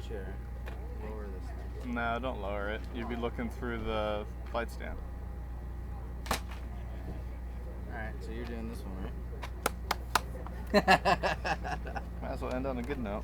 chair. Lower this thing. No, don't lower it. You'd be looking through the flight stand. Alright, so you're doing this one, right? Might as well end on a good note.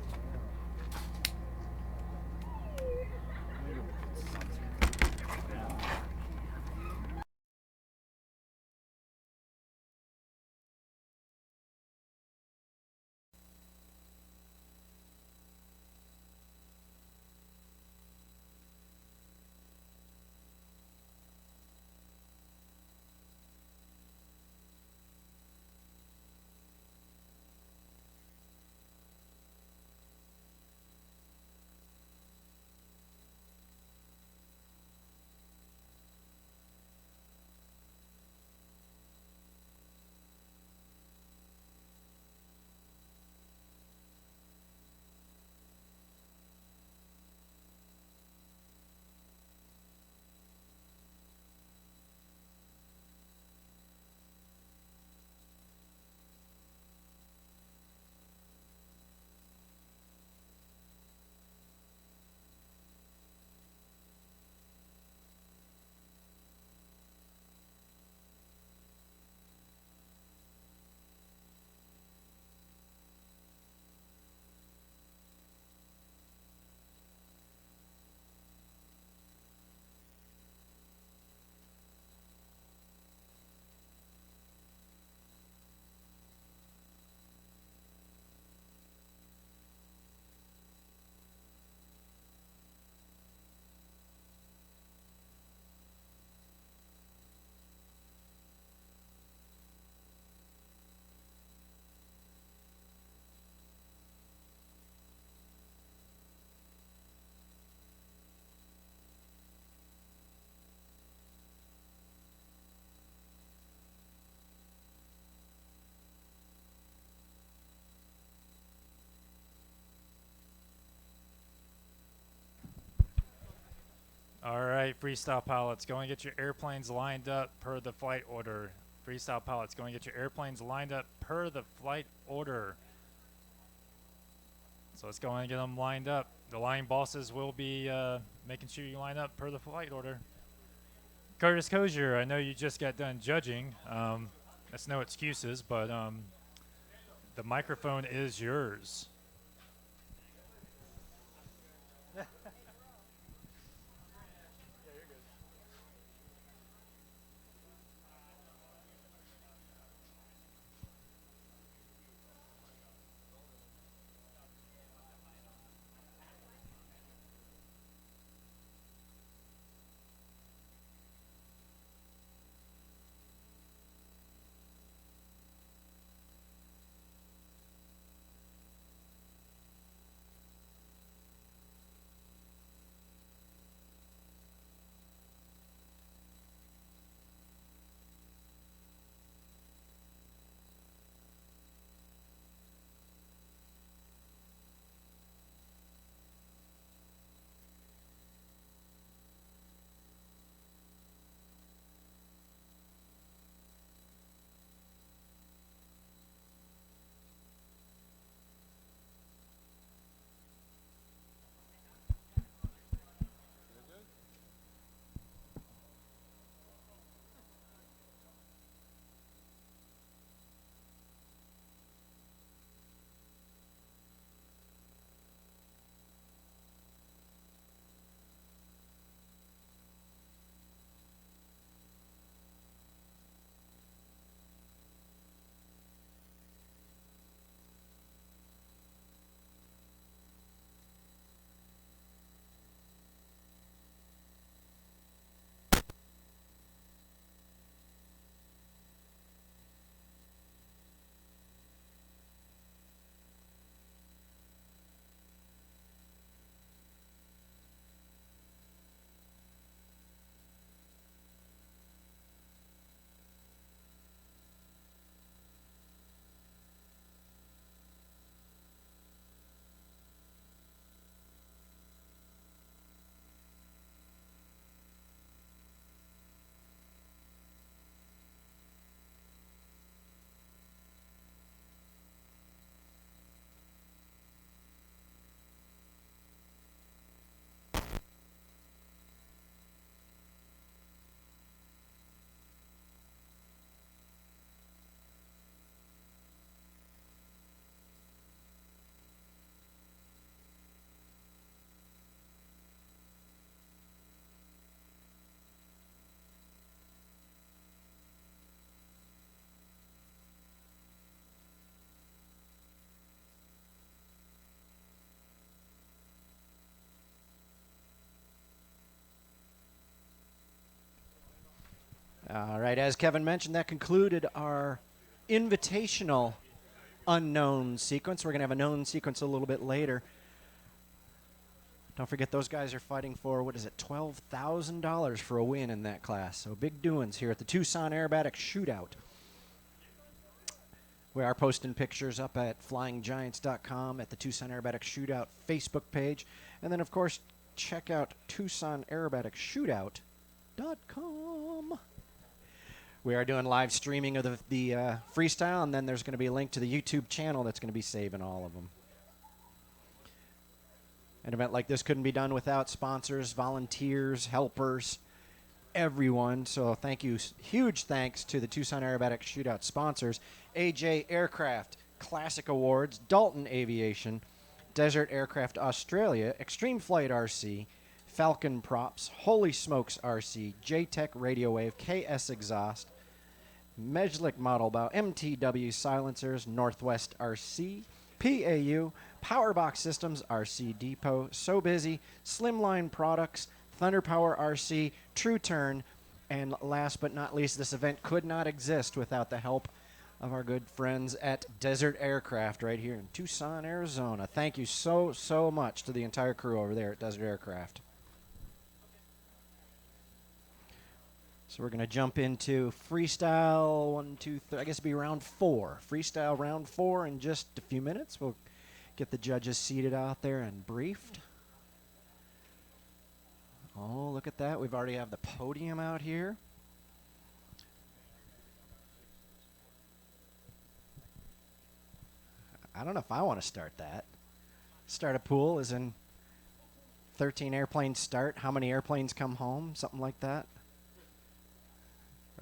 All right, freestyle pilots, go and get your airplanes lined up per the flight order. Freestyle pilots, go and get your airplanes lined up per the flight order. So let's go and get them lined up. The line bosses will be making sure you line up per the flight order. Curtis Cozier, I know you just got done judging. That's no excuses, but the microphone is yours. right, as Kevin mentioned, that concluded our invitational unknown sequence. We're going to have a known sequence a little bit later. Don't forget, those guys are fighting for, what is it, $12,000 for a win in that class. So big doings here at the Tucson Aerobatic Shootout. We are posting pictures up at flyinggiants.com, at the Tucson Aerobatic Shootout Facebook page. And then, of course, check out TucsonAerobaticShootout.com. We are doing live streaming of the freestyle, and then there's going to be a link to the YouTube channel that's going to be saving all of them. An event like this couldn't be done without sponsors, volunteers, helpers, everyone. So thank you. Huge thanks to the Tucson Aerobatic Shootout sponsors: AJ Aircraft, Classic Awards, Dalton Aviation, Desert Aircraft Australia, Extreme Flight RC, Falcon Props, Holy Smokes RC, J-Tech Radio Wave, KS Exhaust, Mejlik Model Bow, MTW Silencers, Northwest RC, PAU, Powerbox Systems, RC Depot, So Busy, Slimline Products, Thunder Power RC, True Turn, and last but not least, this event could not exist without the help of our good friends at Desert Aircraft right here in Tucson, Arizona. Thank you so, so much to the entire crew over there at Desert Aircraft. So we're going to jump into freestyle 1, 2, 3. I guess it'll be round 4. Freestyle round 4 in just a few minutes. We'll get the judges seated out there and briefed. Oh, look at that. We've already have the podium out here. I don't know if I want to start that. Start a pool is in 13 airplanes start. How many airplanes come home? Something like that.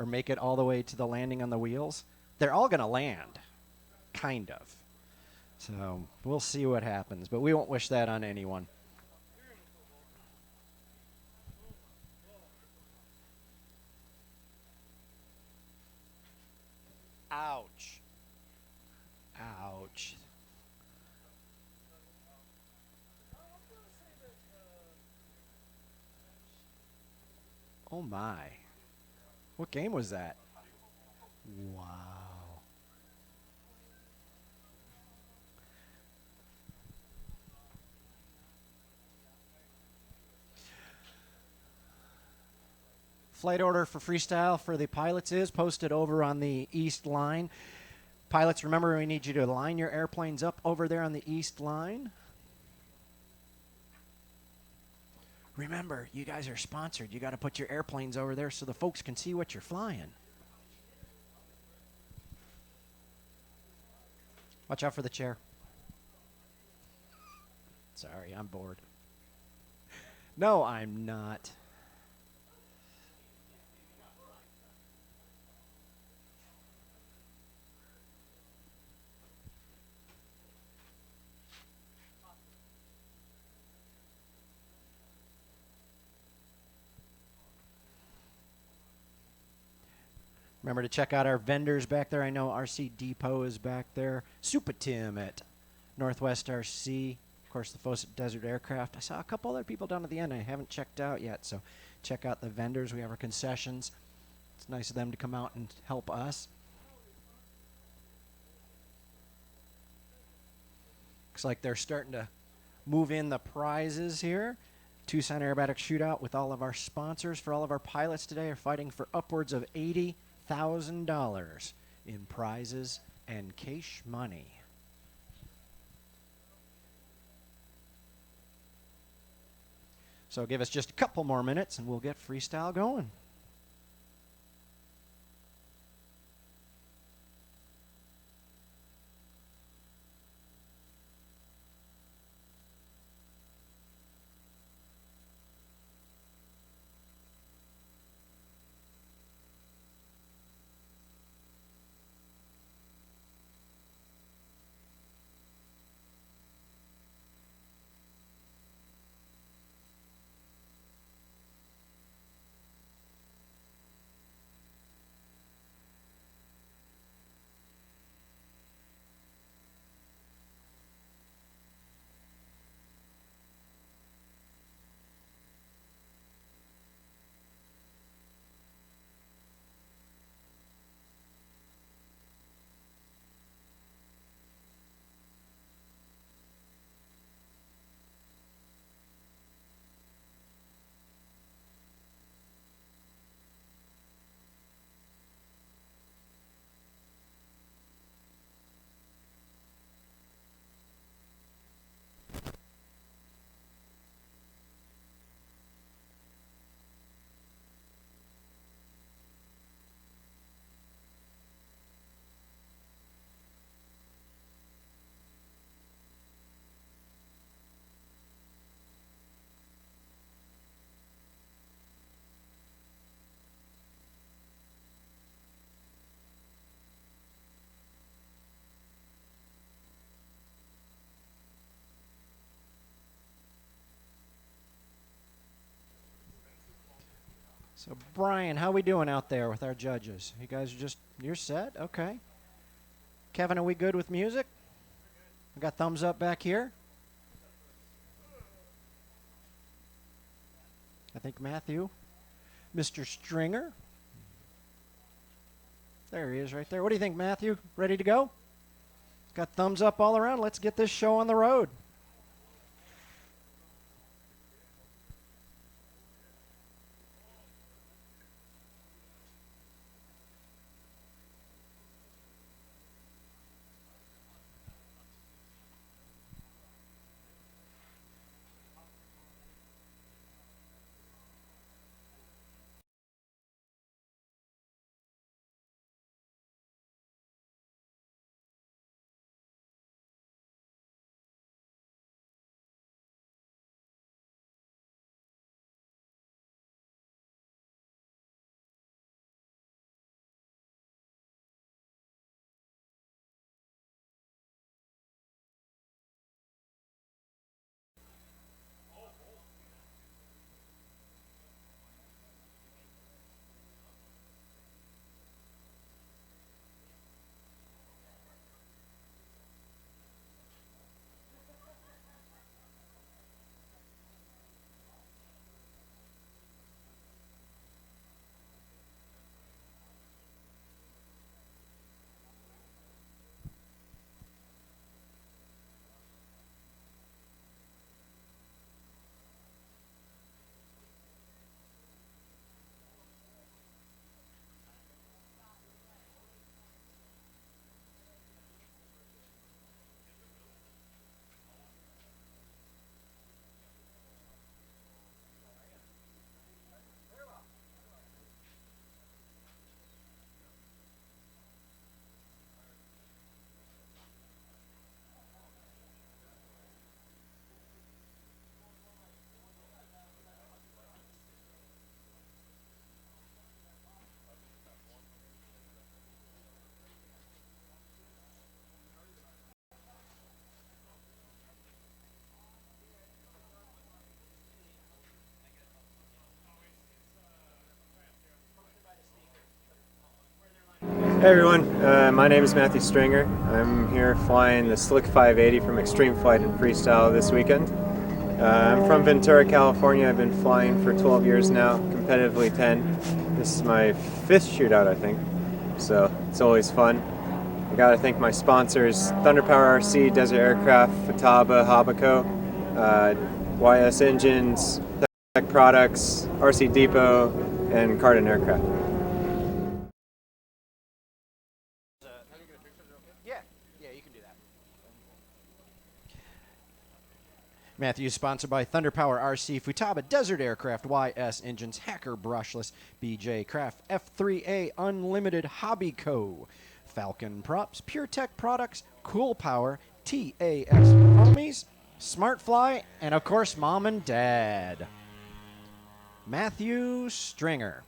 Or make it all the way to the landing on the wheels. They're all going to land, kind of. So we'll see what happens, but we won't wish that on anyone. Ouch. Ouch. Oh my. What game was that? Wow. Flight order for freestyle for the pilots is posted over on the east line. Pilots, remember, we need you to line your airplanes up over there on the east line. Remember, you guys are sponsored. You got to put your airplanes over there so the folks can see what you're flying. Watch out for the chair. Sorry, I'm bored. No, I'm not. Remember to check out our vendors back there. I know RC Depot is back there. Super Tim at Northwest RC. Of course, the folks at Desert Aircraft. I saw a couple other people down at the end I haven't checked out yet. So check out the vendors. We have our concessions. It's nice of them to come out and help us. Looks like they're starting to move in the prizes here. Tucson Aerobatic Shootout with all of our sponsors for all of our pilots today are fighting for upwards of $80,000 in prizes and cash money. So give us just a couple more minutes and we'll get freestyle going. So, Brian, how we doing out there with our judges? You guys are you're set? Okay. Kevin, are we good with music? We got thumbs up back here. I think Matthew. Mr. Stringer. There he is right there. What do you think, Matthew? Ready to go? Got thumbs up all around. Let's get this show on the road. Hey everyone, my name is Matthew Stringer. I'm here flying the Slick 580 from Extreme Flight and Freestyle this weekend. I'm from Ventura, California. I've been flying for 12 years now, competitively 10. This is my 5th shootout, I think, so it's always fun. I gotta thank my sponsors, Thunder Power RC, Desert Aircraft, Futaba, Habaco, YS Engines, Tech Products, RC Depot, and Cardin Aircraft. Yeah, you can do that. Matthew is sponsored by Thunder Power RC, Futaba, Desert Aircraft, YS Engines, Hacker Brushless, BJ Craft, F3A Unlimited Hobby Co., Falcon Props, Pure Tech Products, Cool Power, TAX Homies, Smartfly, and of course, Mom and Dad. Matthew Stringer.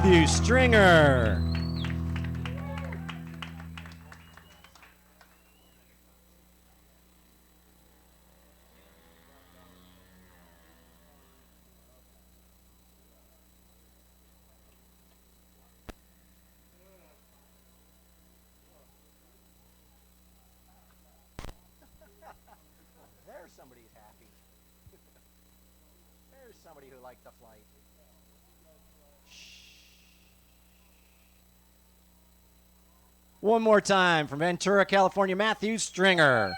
Matthew Stringer. There's somebody who's happy. There's somebody who liked the flight. One more time from Ventura, California, Matthew Stringer.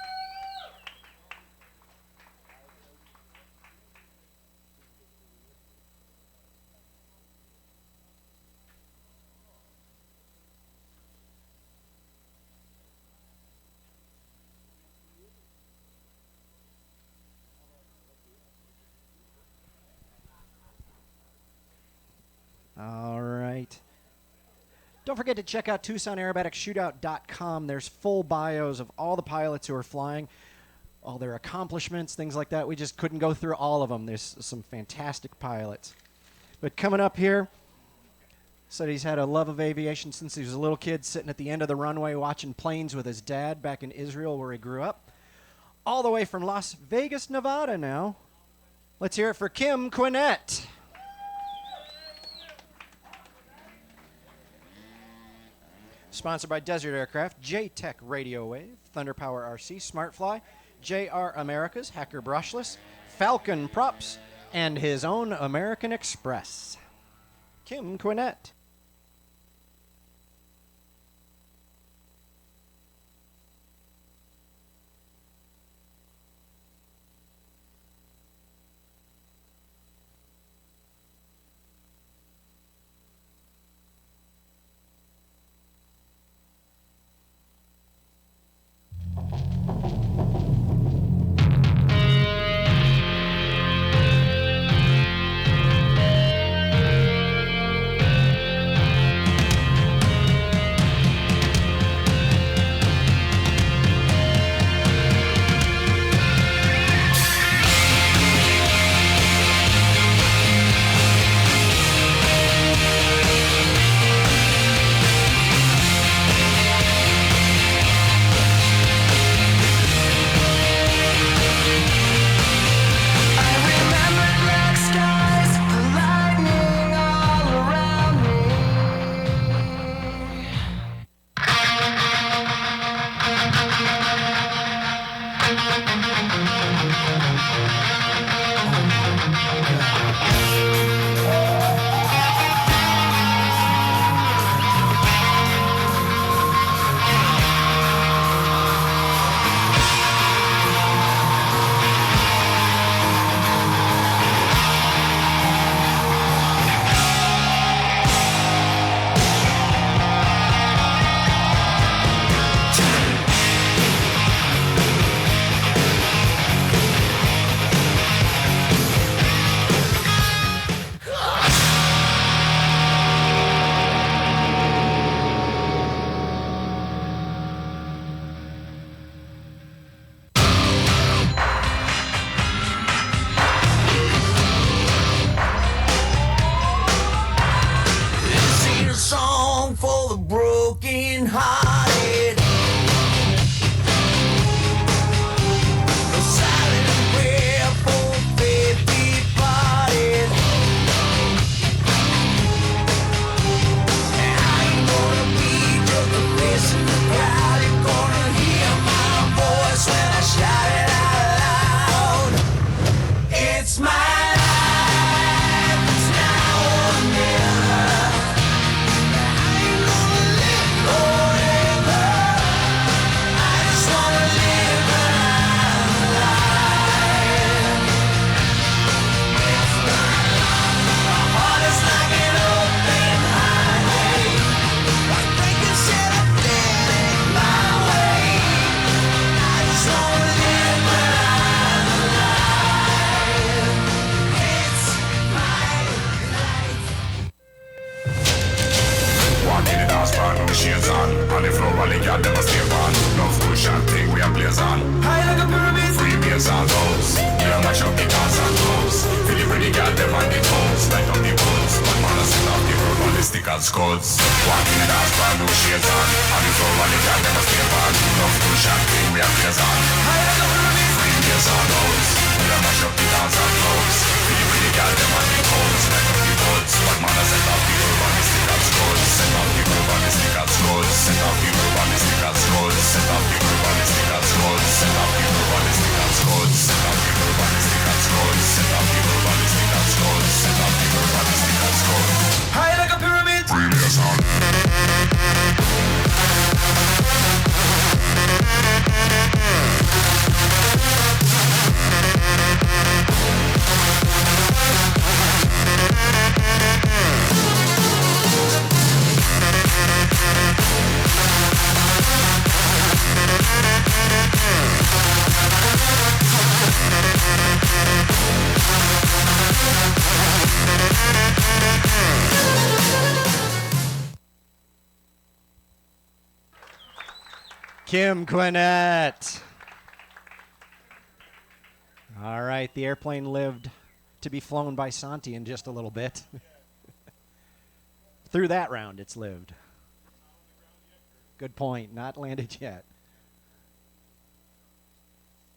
All right. Don't forget to check out Tucson Aerobatic Shootout.com. There's full bios of all the pilots who are flying, all their accomplishments, things like that. We just couldn't go through all of them. There's some fantastic pilots. But coming up here, said he's had a love of aviation since he was a little kid, sitting at the end of the runway watching planes with his dad back in Israel where he grew up. All the way from Las Vegas, Nevada now. Let's hear it for Kim Quinet. Sponsored by Desert Aircraft, J-Tech Radio Wave, Thunder Power RC, Smartfly, JR Americas, Hacker Brushless, Falcon Props, and his own American Express. Kim Quinet. Got them on the toes, like on the bones. One man has enough, the world styka z koc. Łaki raz panu siedzan, anizowany wiatrem rozpiewan. No w duszach krymu jak piezan. Free me as our notes, ja masz opitał za clothes. Really got them on the codes, like a few boats. But man I set up the urbanistic as codes. Set up the urbanistic as codes. Set up the urbanistic as codes. Set up the urbanistic as codes. Set up the urbanistic as codes. Set up the urbanistic as codes. Set up the urbanistic as codes. Set up the urbanistic as codes. High like a pyramid. Free me as our Kim Quinet. All right, the airplane lived to be flown by Santi in just a little bit. Through that round, it's lived. Good point. Not landed yet.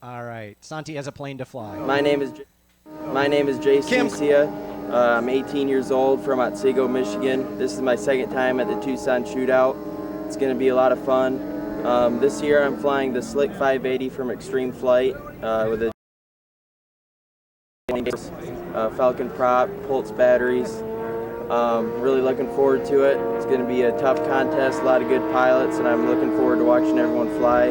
All right, Santi has a plane to fly. My name is Jace Deuce. I'm 18 years old from Otsego, Michigan. This is my second time at the Tucson Shootout. It's going to be a lot of fun. This year I'm flying the Slick 580 from Extreme Flight with a Falcon prop, Pulse batteries. Really looking forward to it. It's going to be a tough contest, a lot of good pilots, and I'm looking forward to watching everyone fly.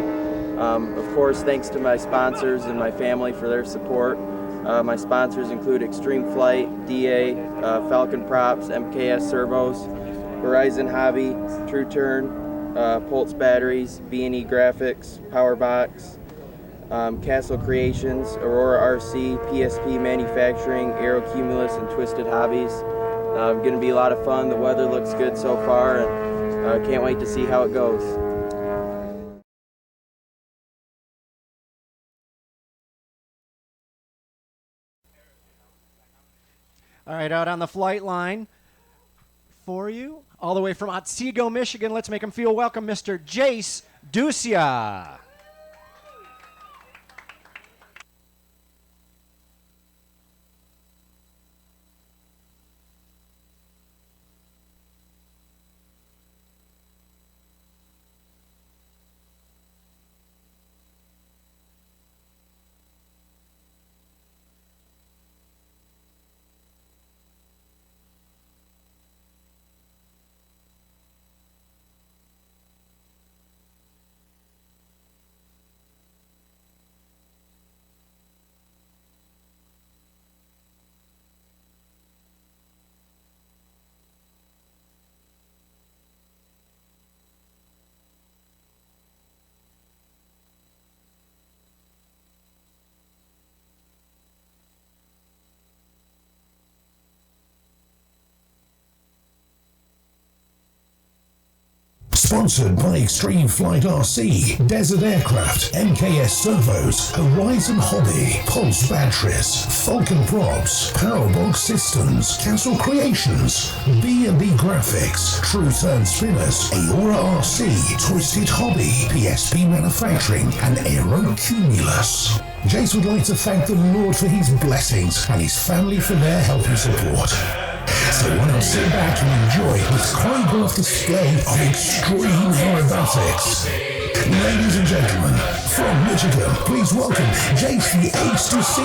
Of course, thanks to my sponsors and my family for their support. My sponsors include Extreme Flight, DA, Falcon Props, MKS Servos, Horizon Hobby, True Turn, Pulse Batteries, B&E Graphics, Powerbox, Castle Creations, Aurora RC, PSP Manufacturing, Aerocumulus, and Twisted Hobbies. Going to be a lot of fun. The weather looks good so far, and can't wait to see how it goes. All right, out on the flight line for you, all the way from Otsego, Michigan. Let's make him feel welcome, Mr. Jace Deuce. Sponsored by Extreme Flight RC, Desert Aircraft, MKS Servos, Horizon Hobby, Pulse Batteries, Falcon Props, Powerbox Systems, Castle Creations, B&B Graphics, True Turn Spinners, Aura RC, Twisted Hobby, PSP Manufacturing, and Aerocumulus. Jace would like to thank the Lord for his blessings and his family for their help and support. So why not sit back and enjoy this choreographed display of extreme aerobatics. Ladies and gentlemen, from Michigan, please welcome Jace the Ace Deuce.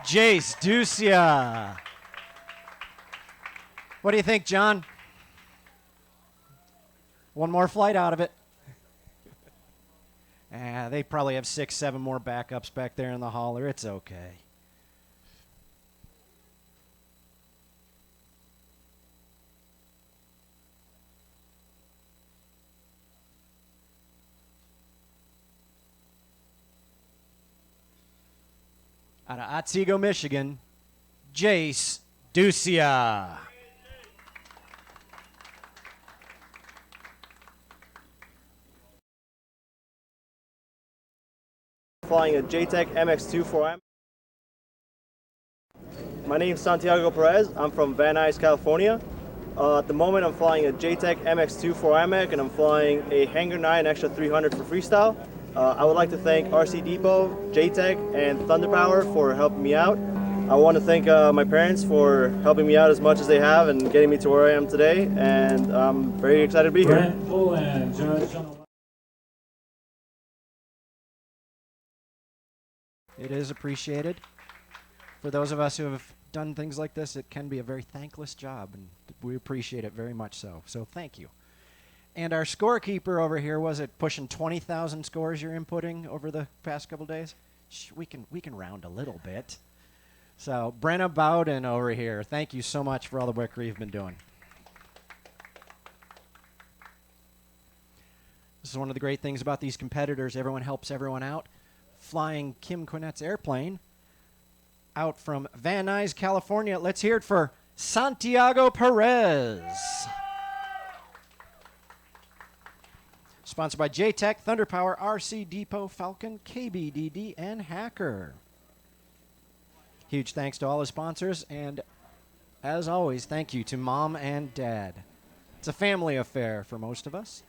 Jace Deuce. What do you think, John? One more flight out of it. They probably have 6, 7 more backups back there in the hauler. It's okay. Out of Otsego, Michigan, Jace Deuce. Flying a JTEC MX-24M. My name is Santiago Perez. I'm from Van Nuys, California. At the moment, I'm flying a JTEC MX-24M, and I'm flying a Hangar 9 Extra 300 for Freestyle. I would like to thank RC Depot, JTEC, and Thunder Power for helping me out. I want to thank my parents for helping me out as much as they have and getting me to where I am today, and I'm very excited to be here. It is appreciated. For those of us who have done things like this, it can be a very thankless job, and we appreciate it very much so. So thank you. And our scorekeeper over here, was it pushing 20,000 scores you're inputting over the past couple days? We can round a little bit. So Brenna Bowden over here, thank you so much for all the work you've been doing. This is one of the great things about these competitors. Everyone helps everyone out. Flying Kim Quinet's airplane out from Van Nuys, California. Let's hear it for Santiago Perez. Sponsored by JTEC, Thunder Power, RC Depot, Falcon, KBDD, and Hacker. Huge thanks to all the sponsors, and as always, thank you to Mom and Dad. It's a family affair for most of us.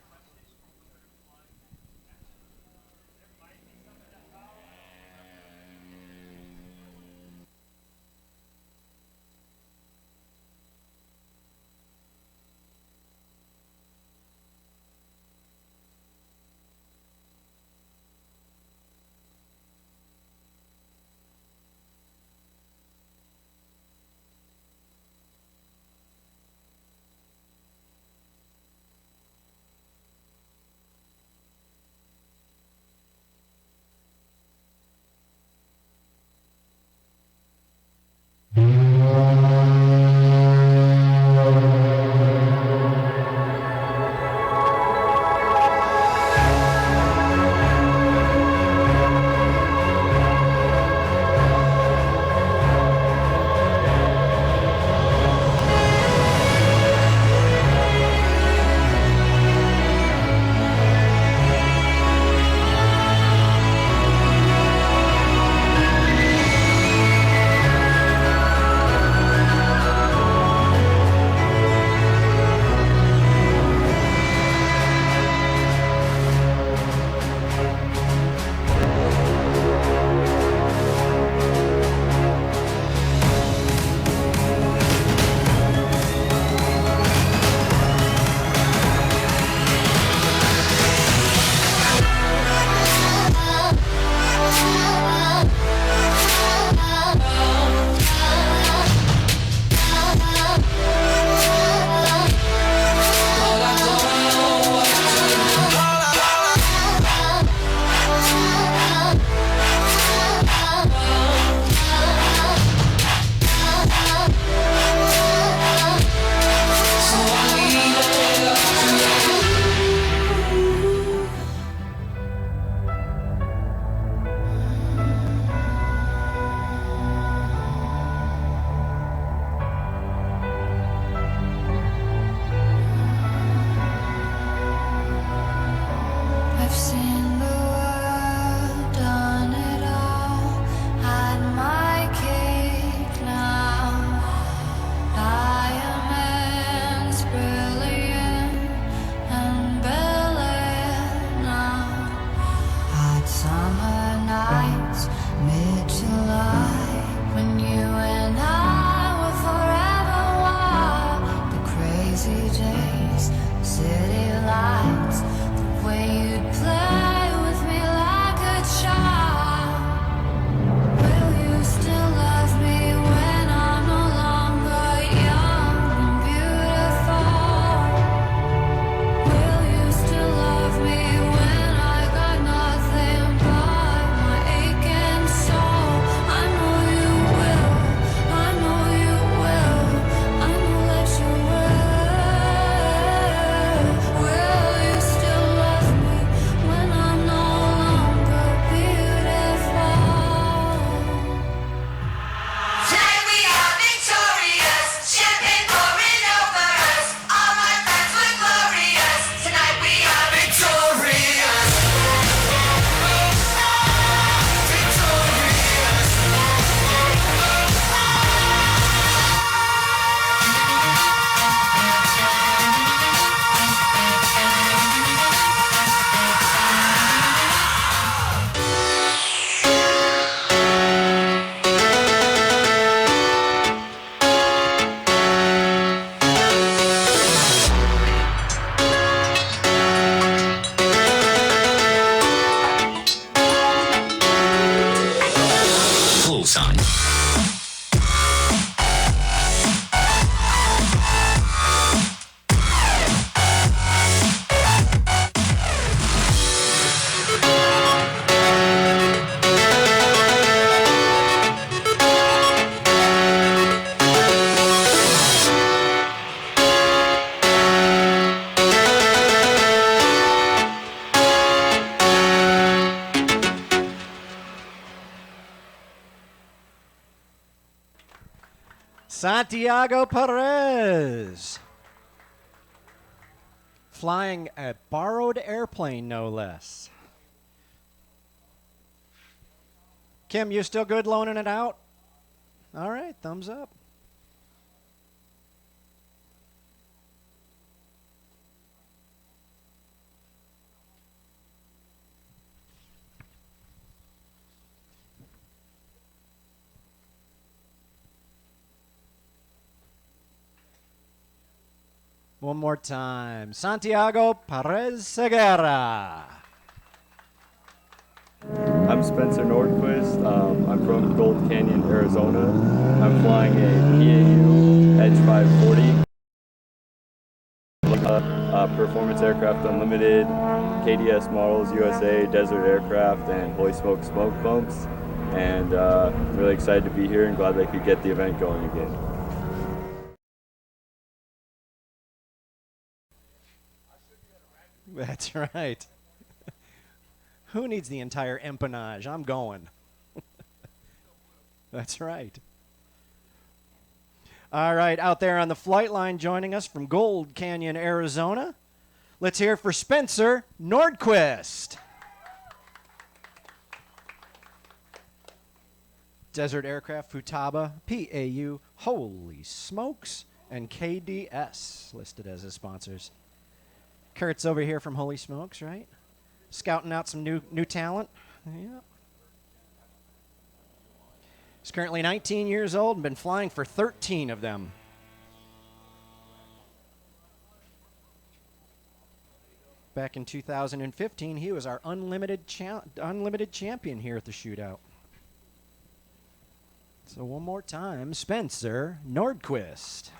Tucson. Santiago Perez. Flying a borrowed airplane, no less. Kim, you still good loaning it out? All right, thumbs up. One more time. Santiago Perez Segura. I'm Spencer Nordquist. I'm from Gold Canyon, Arizona. I'm flying a PAU Edge 540. Performance Aircraft Unlimited, KDS Models USA, Desert Aircraft, and Holy Smoke Smoke Pumps. And really excited to be here and glad I could get the event going again. That's right. Who needs the entire empennage? I'm going. That's right. All right, out there on the flight line joining us from Gold Canyon, Arizona. Let's hear for Spencer Nordquist. Desert Aircraft, Futaba, PAU, Holy Smokes, and KDS listed as his sponsors. Kurt's over here from Holy Smokes, right? Scouting out some new talent. Yeah. He's currently 19 years old and been flying for 13 of them. Back in 2015, he was our unlimited champion here at the shootout. So one more time, Spencer Nordquist.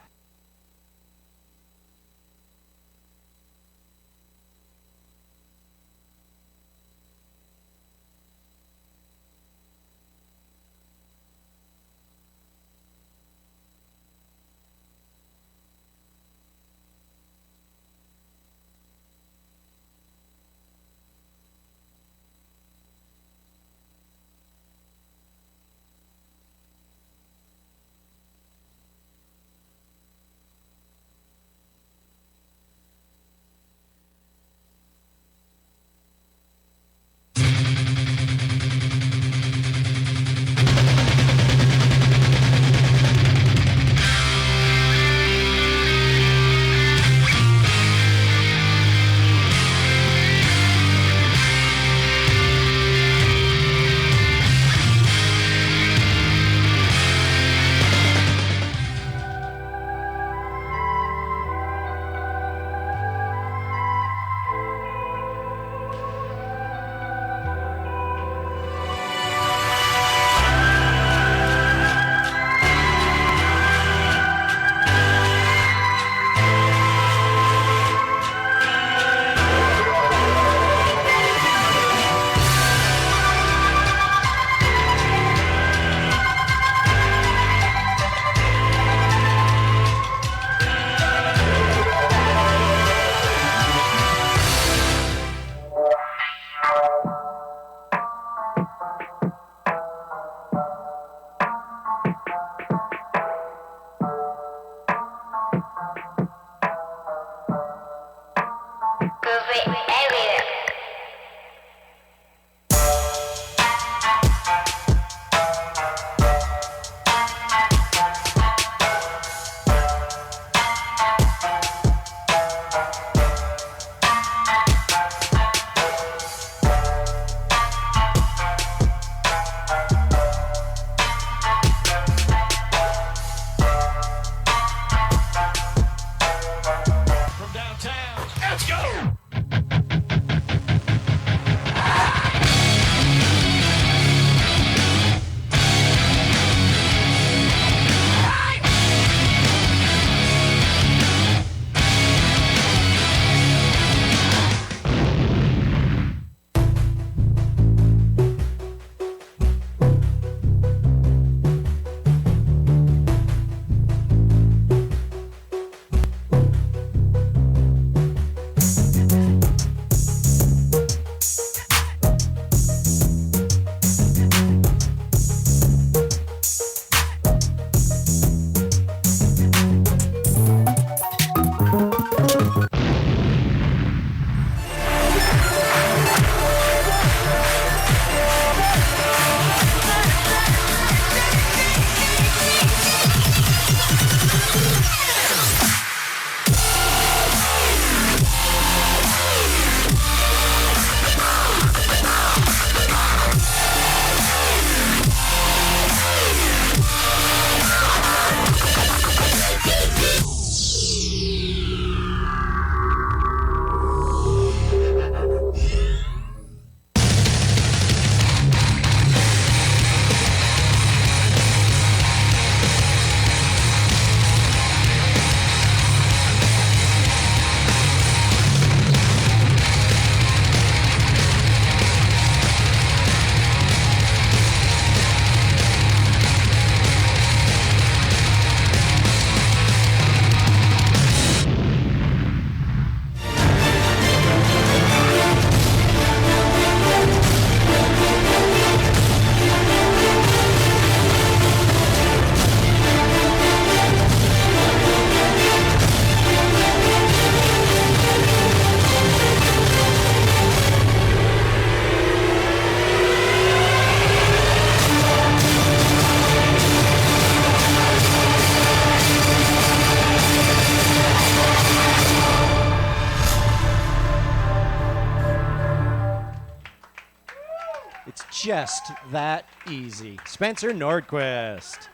It's just that easy. Spencer Nordquist.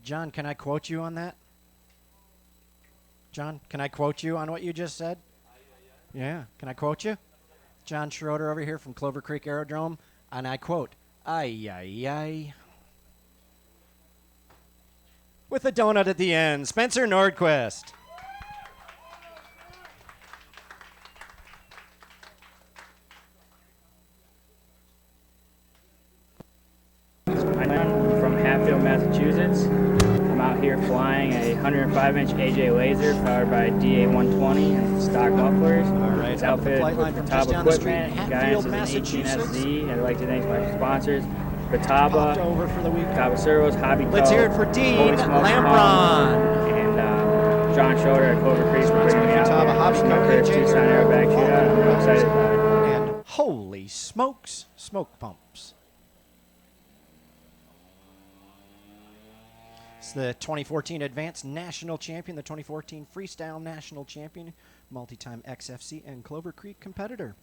John, can I quote you on that? John, can I quote you on what you just said? Yeah, can I quote you? John Schroeder over here from Clover Creek Aerodrome, and I quote, "Ay, ay, ay." With a donut at the end, Spencer Nordquist. I'm from Hatfield, Massachusetts. I'm out here flying a 105-inch AJ Laser powered by DA-120 and stock mufflers. All right, It's outfitted with just Bataba down the street, equipment, Hatfield, guidance is an Massachusetts. 18SZ. I'd like to thank my sponsors, Popped Bataba, over for the week. Bataba Servos, Hobby Co. Let's hear it for Dean Holy Smoke Lampron. and John Schroeder at Clover Creek for bringing me out Bataba, here. Hobby This is Co. my first AJ Tucson Aerobatic Shootout. I'm real excited about it. And holy smokes, smoke pumps. It's the 2014 Advanced National Champion, the 2014 Freestyle National Champion, multi-time XFC and Clover Creek competitor.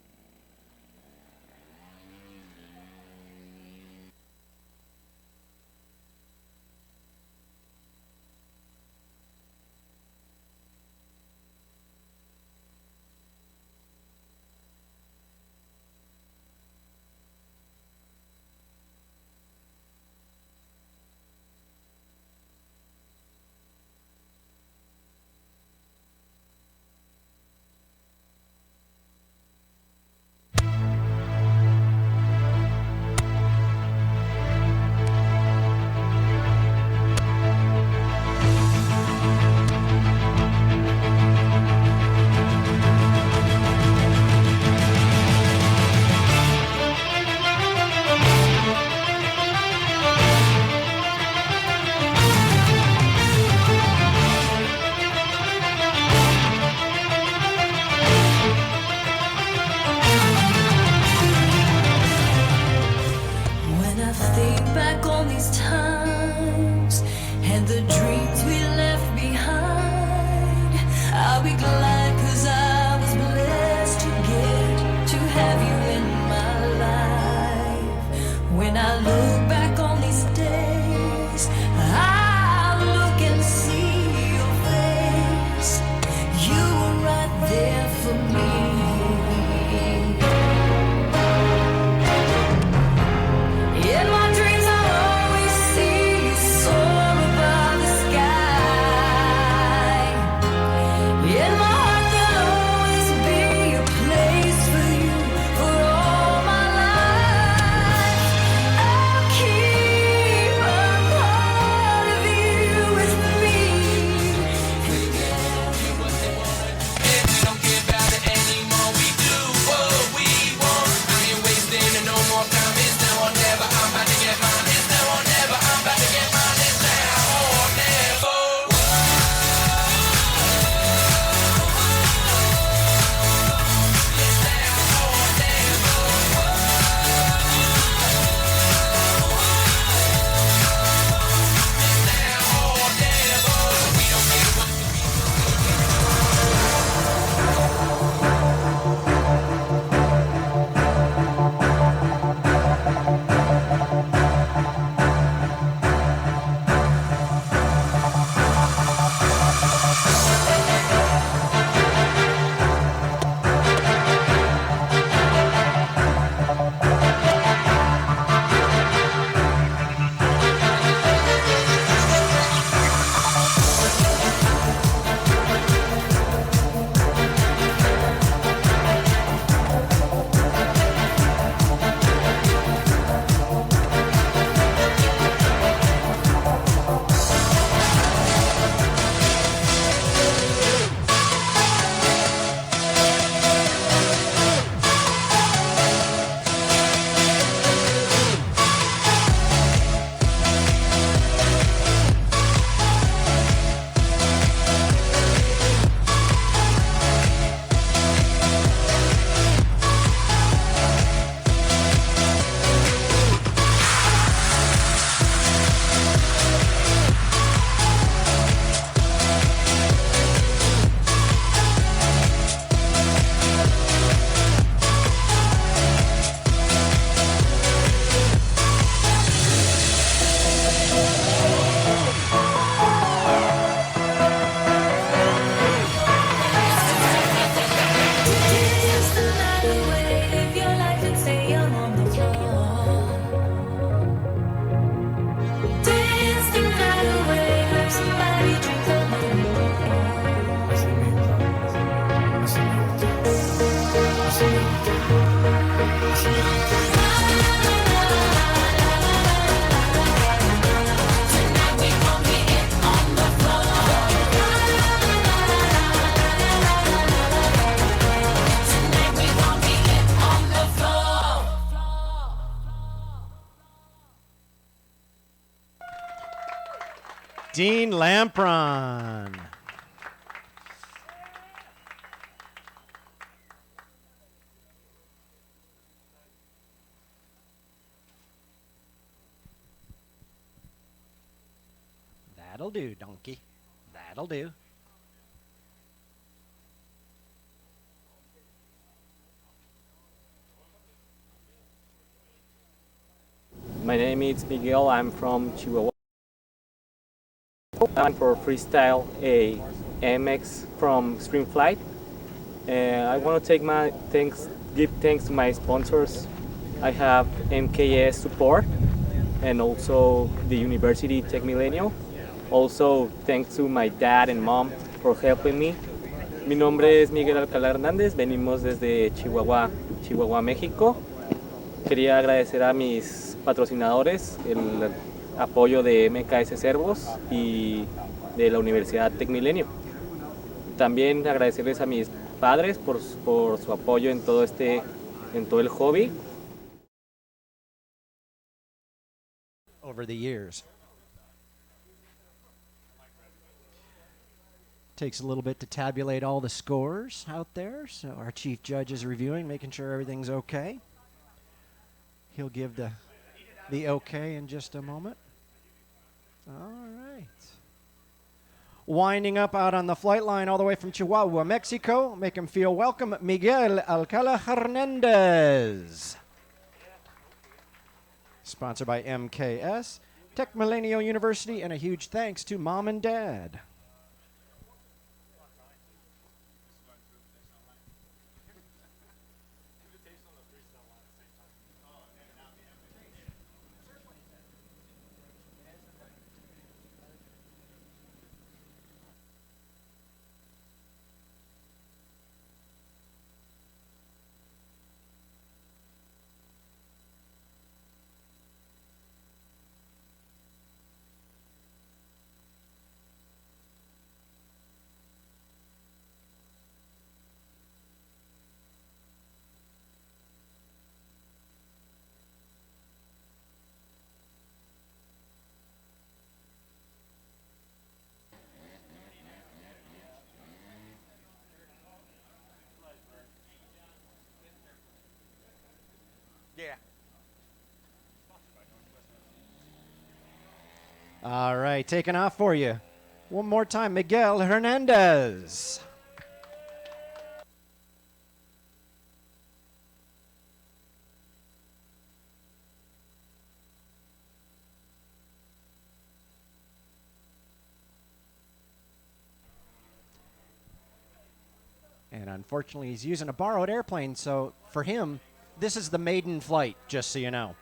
Dean Lampron. That'll do, donkey. That'll do. My name is Miguel. I'm from Chihuahua. I'm for Freestyle a MX from Extreme Flight. I want to give thanks to my sponsors. I have MKS support and also the University Tech Milenio. Also, thanks to my dad and mom for helping me. Mi nombre es Miguel Alcala Hernández. Venimos desde Chihuahua, México. Quería agradecer a mis patrocinadores, el apoyo de MKS Servos y de la Universidad Tec Milenio. También agradecerles a mis padres por su apoyo en todo el hobby. Over the years. Takes a little bit to tabulate all the scores out there, so our chief judge is reviewing, making sure everything's okay. He'll give the okay in just a moment. All right. Winding up out on the flight line all the way from Chihuahua, Mexico. Make him feel welcome, Miguel Alcala Hernandez. Sponsored by MKS, Tech Milenio University, and a huge thanks to Mom and Dad. Yeah. All right, taking off for you. One more time, Miguel Hernandez. And unfortunately, he's using a borrowed airplane, so for him, this is the maiden flight, just so you know.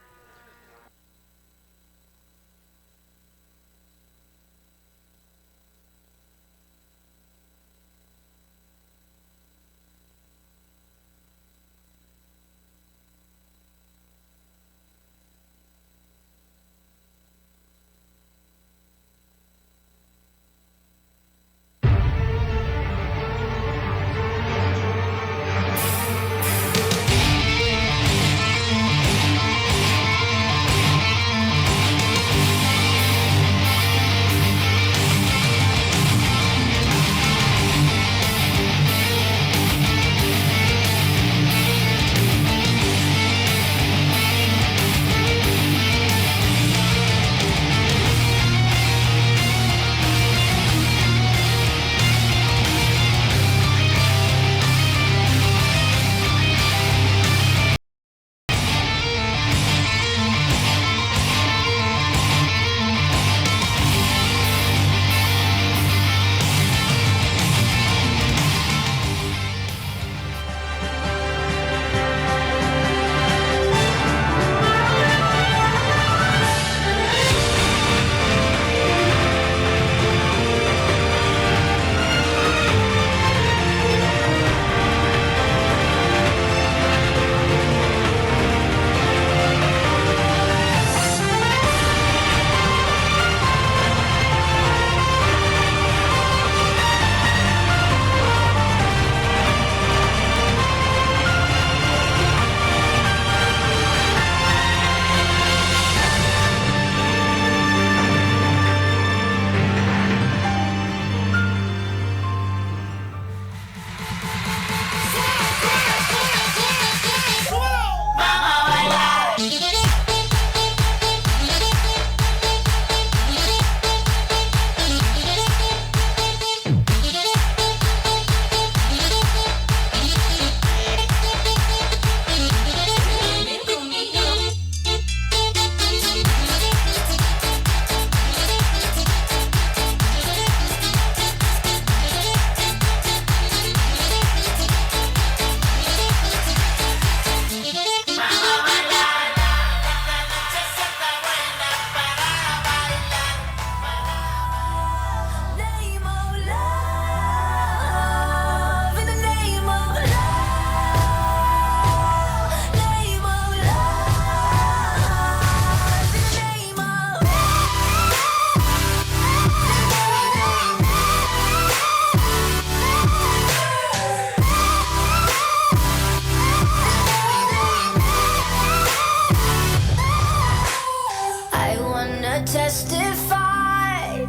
testify,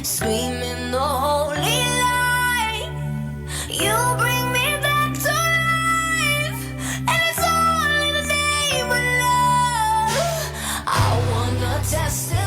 screaming the holy light. You bring me back to life, and it's all in the name of love. I wanna testify.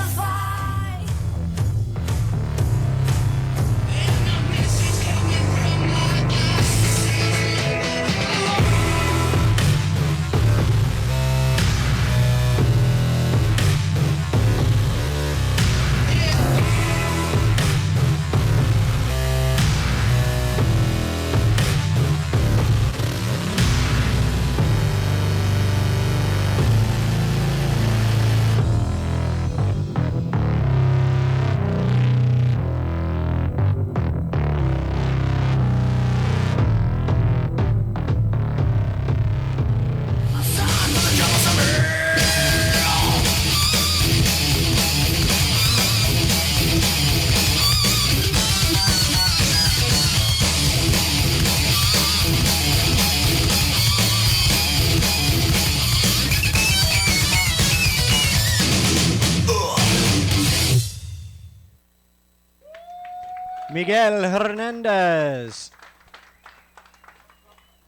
Miguel Hernandez.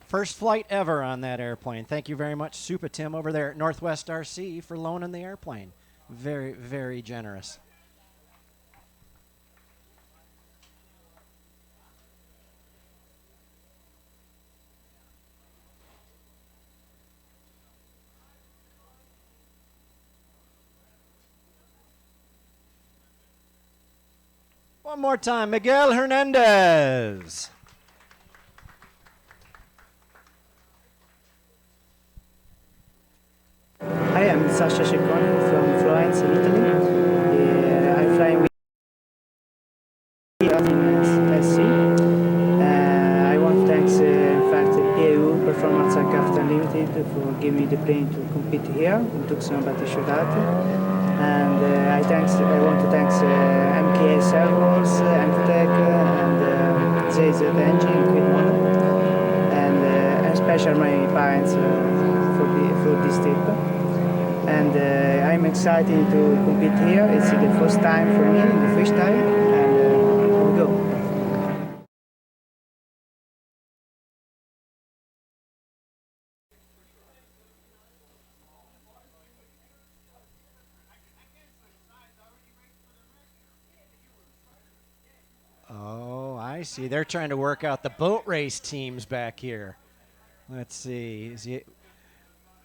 First flight ever on that airplane. Thank you very much, Super Tim over there at Northwest RC for loaning the airplane. Very, very generous. One more time, Miguel Hernandez. Hi, I'm Sacha Chacon from Florence, in Italy. I'm flying with SC. I want to thank, in fact, PAU Performance Aircraft Unlimited for giving me the plane to compete here in Tucson Aerobatic Shootout. And I want to thank MKS Servos, Amptec, and Jace Engine, Quinet, and especially my parents for this trip. And I'm excited to compete here. It's the first time for me in the freestyle, and here we go. Oh, I see. They're trying to work out the boat race teams back here. Let's see. Is he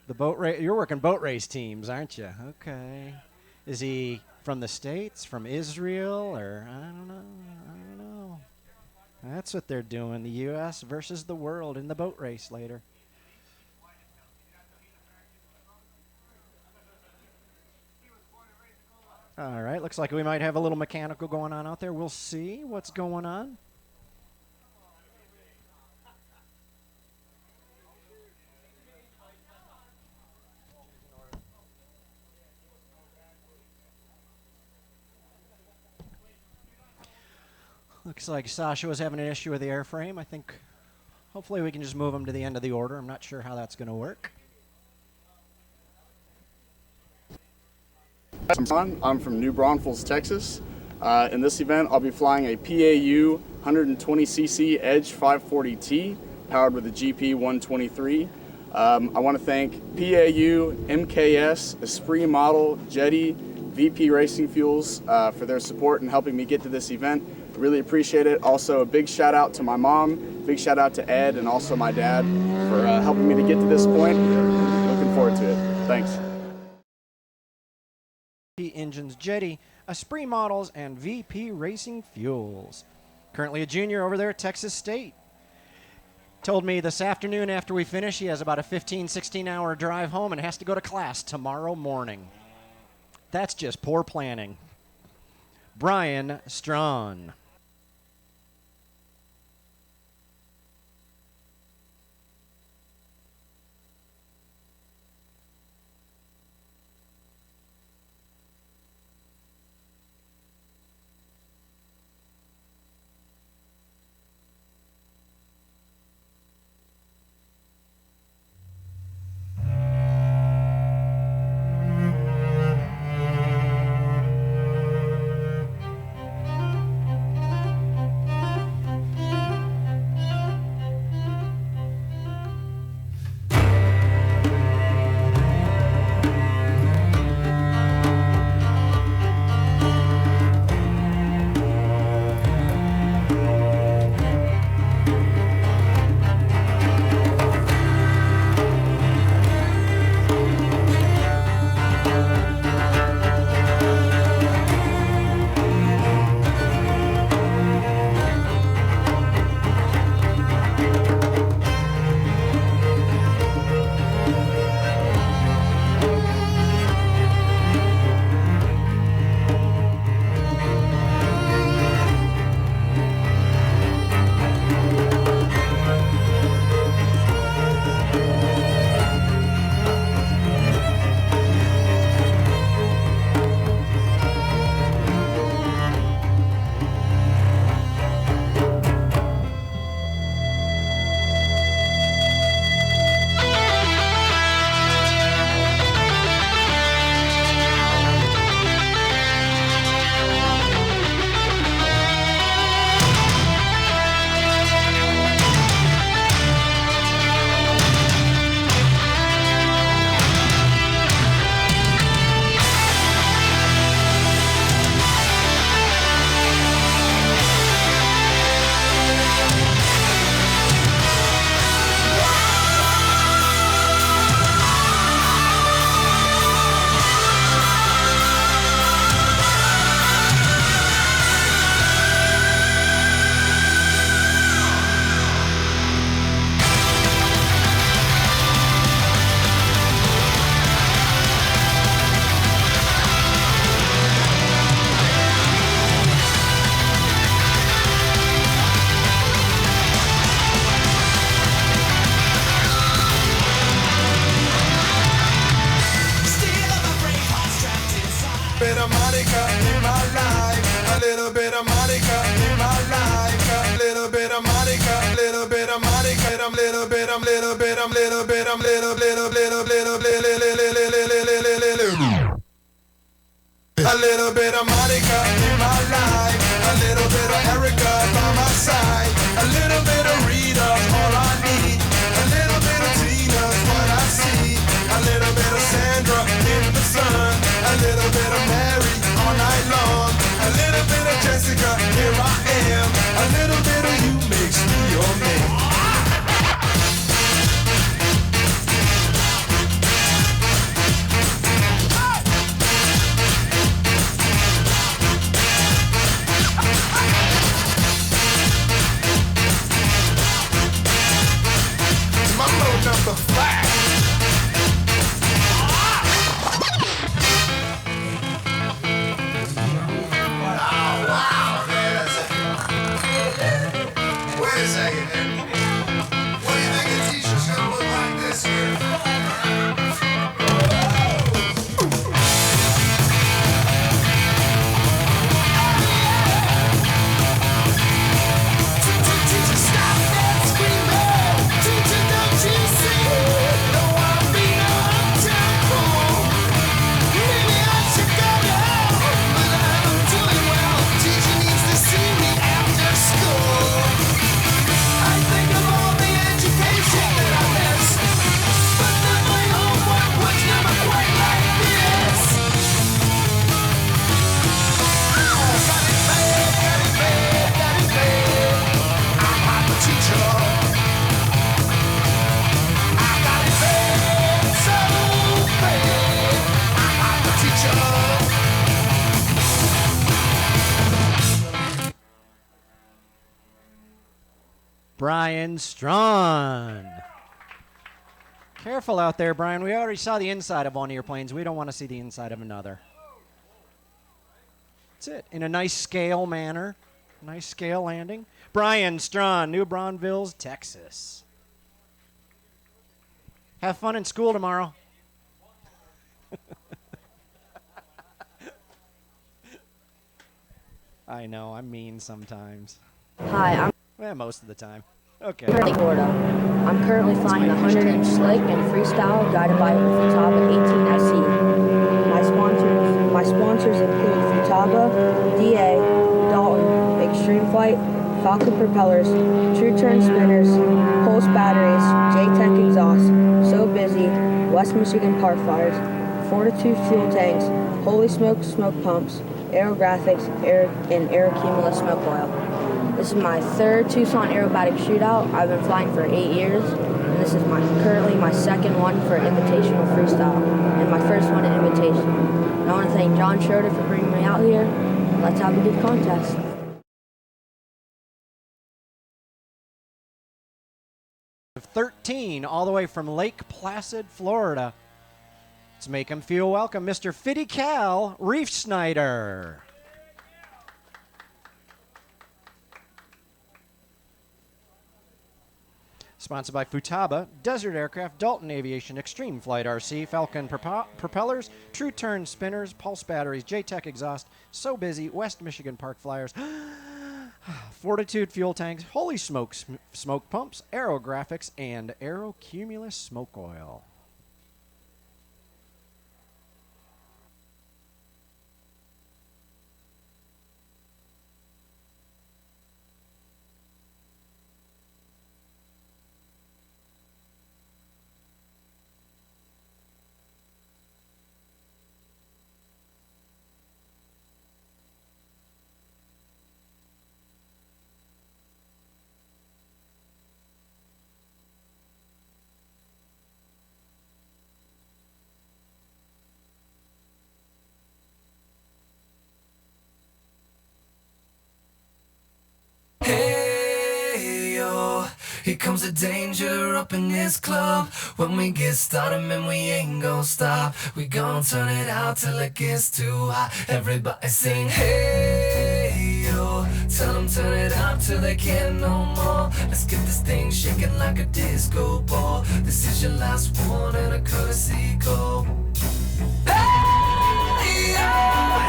the boat race? You're working boat race teams, aren't you? Okay. Is he from the States, from Israel, or I don't know. I don't know. That's what they're doing. The U.S. versus the world in the boat race later. All right, looks like we might have a little mechanical going on out there. We'll see what's going on. Looks like Sasha was having an issue with the airframe. I think hopefully we can just move him to the end of the order. I'm not sure how that's going to work. I'm from New Braunfels, Texas. In this event, I'll be flying a PAU 120cc Edge 540T powered with a GP 123. I want to thank PAU, MKS, Esprit Model, Jetty, VP Racing Fuels for their support in helping me get to this event. Really appreciate it. Also, a big shout out to my mom, big shout out to Ed, and also my dad for helping me to get to this point. Looking forward to it. Thanks. Engines, Jetty, Esprit Models, and VP Racing Fuels. Currently a junior over there at Texas State. Told me this afternoon after we finish he has about a 16 hour drive home and has to go to class tomorrow morning. That's just poor planning. Brian Strawn. bit of Monica in my life. A little bit of Monica in my life. A little bit of Monica, little bit of Monica. I'm little bit, I'm little bit, I'm little bit, I'm little, little, little, little, little, little. A little bit of Monica in my life. A little bit of Erica by my side. A little bit of Rita, all I need. A little bit of Tina's what I see. A little bit of Sandra in the sun. A little bit of Mary all night long. A little bit of Jessica, here I am. A little bit of you makes me your man. Number 5. Oh, wow, man, wait a second, man. What do you think a t-shirt's gonna look like this year? Teacher, stop that screaming. Teacher, don't you see? No, I'm being up-tempo. Maybe I should go down, but I'm doing well. Teacher needs to see me after school. I think of all the education that I missed, but then my homework was never quite like this. Got it bad, got it bad, got it bad. I'm a teacher. I got it bad, so bad. I'm a teacher. Brian Strawn. Careful out there, Brian. We already saw the inside of one of your planes. We don't want to see the inside of another. That's it. In a nice scale manner. Nice scale landing. Brian Strawn, New Braunfels, Texas. Have fun in school tomorrow. I know, I'm mean sometimes. Hi, I'm most of the time. Okay. Florida. I'm currently flying a 100-inch slick and freestyle guided by Futaba 18SE. My sponsors include Futaba, DA, Dalton, Extreme Flight, Falcon Propellers, True Turn Spinners, Pulse Batteries, J-Tech Exhaust, So Busy, West Michigan Park Flyers, Fortitude Fuel Tanks, Holy Smoke Smoke Pumps, Aerographics, and Aerocumulus Smoke Oil. This is my third Tucson Aerobatic Shootout. I've been flying for 8 years, and this is currently my second one for Invitational Freestyle, and my first one at Invitation. And I want to thank John Schroeder for bringing me out here. Let's have a good contest. 13, all the way from Lake Placid, Florida. Let's make him feel welcome, Mr. Fiddy Cal Reef Snyder. Sponsored by Futaba, Desert Aircraft, Dalton Aviation, Extreme Flight RC, Falcon Propellers, True Turn Spinners, Pulse Batteries, J-Tech Exhaust, So Busy, West Michigan Park Flyers, Fortitude Fuel Tanks, Holy Smoke Smoke Pumps, Aerographics, and Aerocumulus Smoke Oil. Here comes the danger up in this club. When we get started, man, we ain't gon' stop. We gon' turn it out till it gets too hot. Everybody sing, hey, yo. Tell them turn it up till they can't no more. Let's get this thing shaking like a disco ball. This is your last one and a courtesy call. Hey, yo.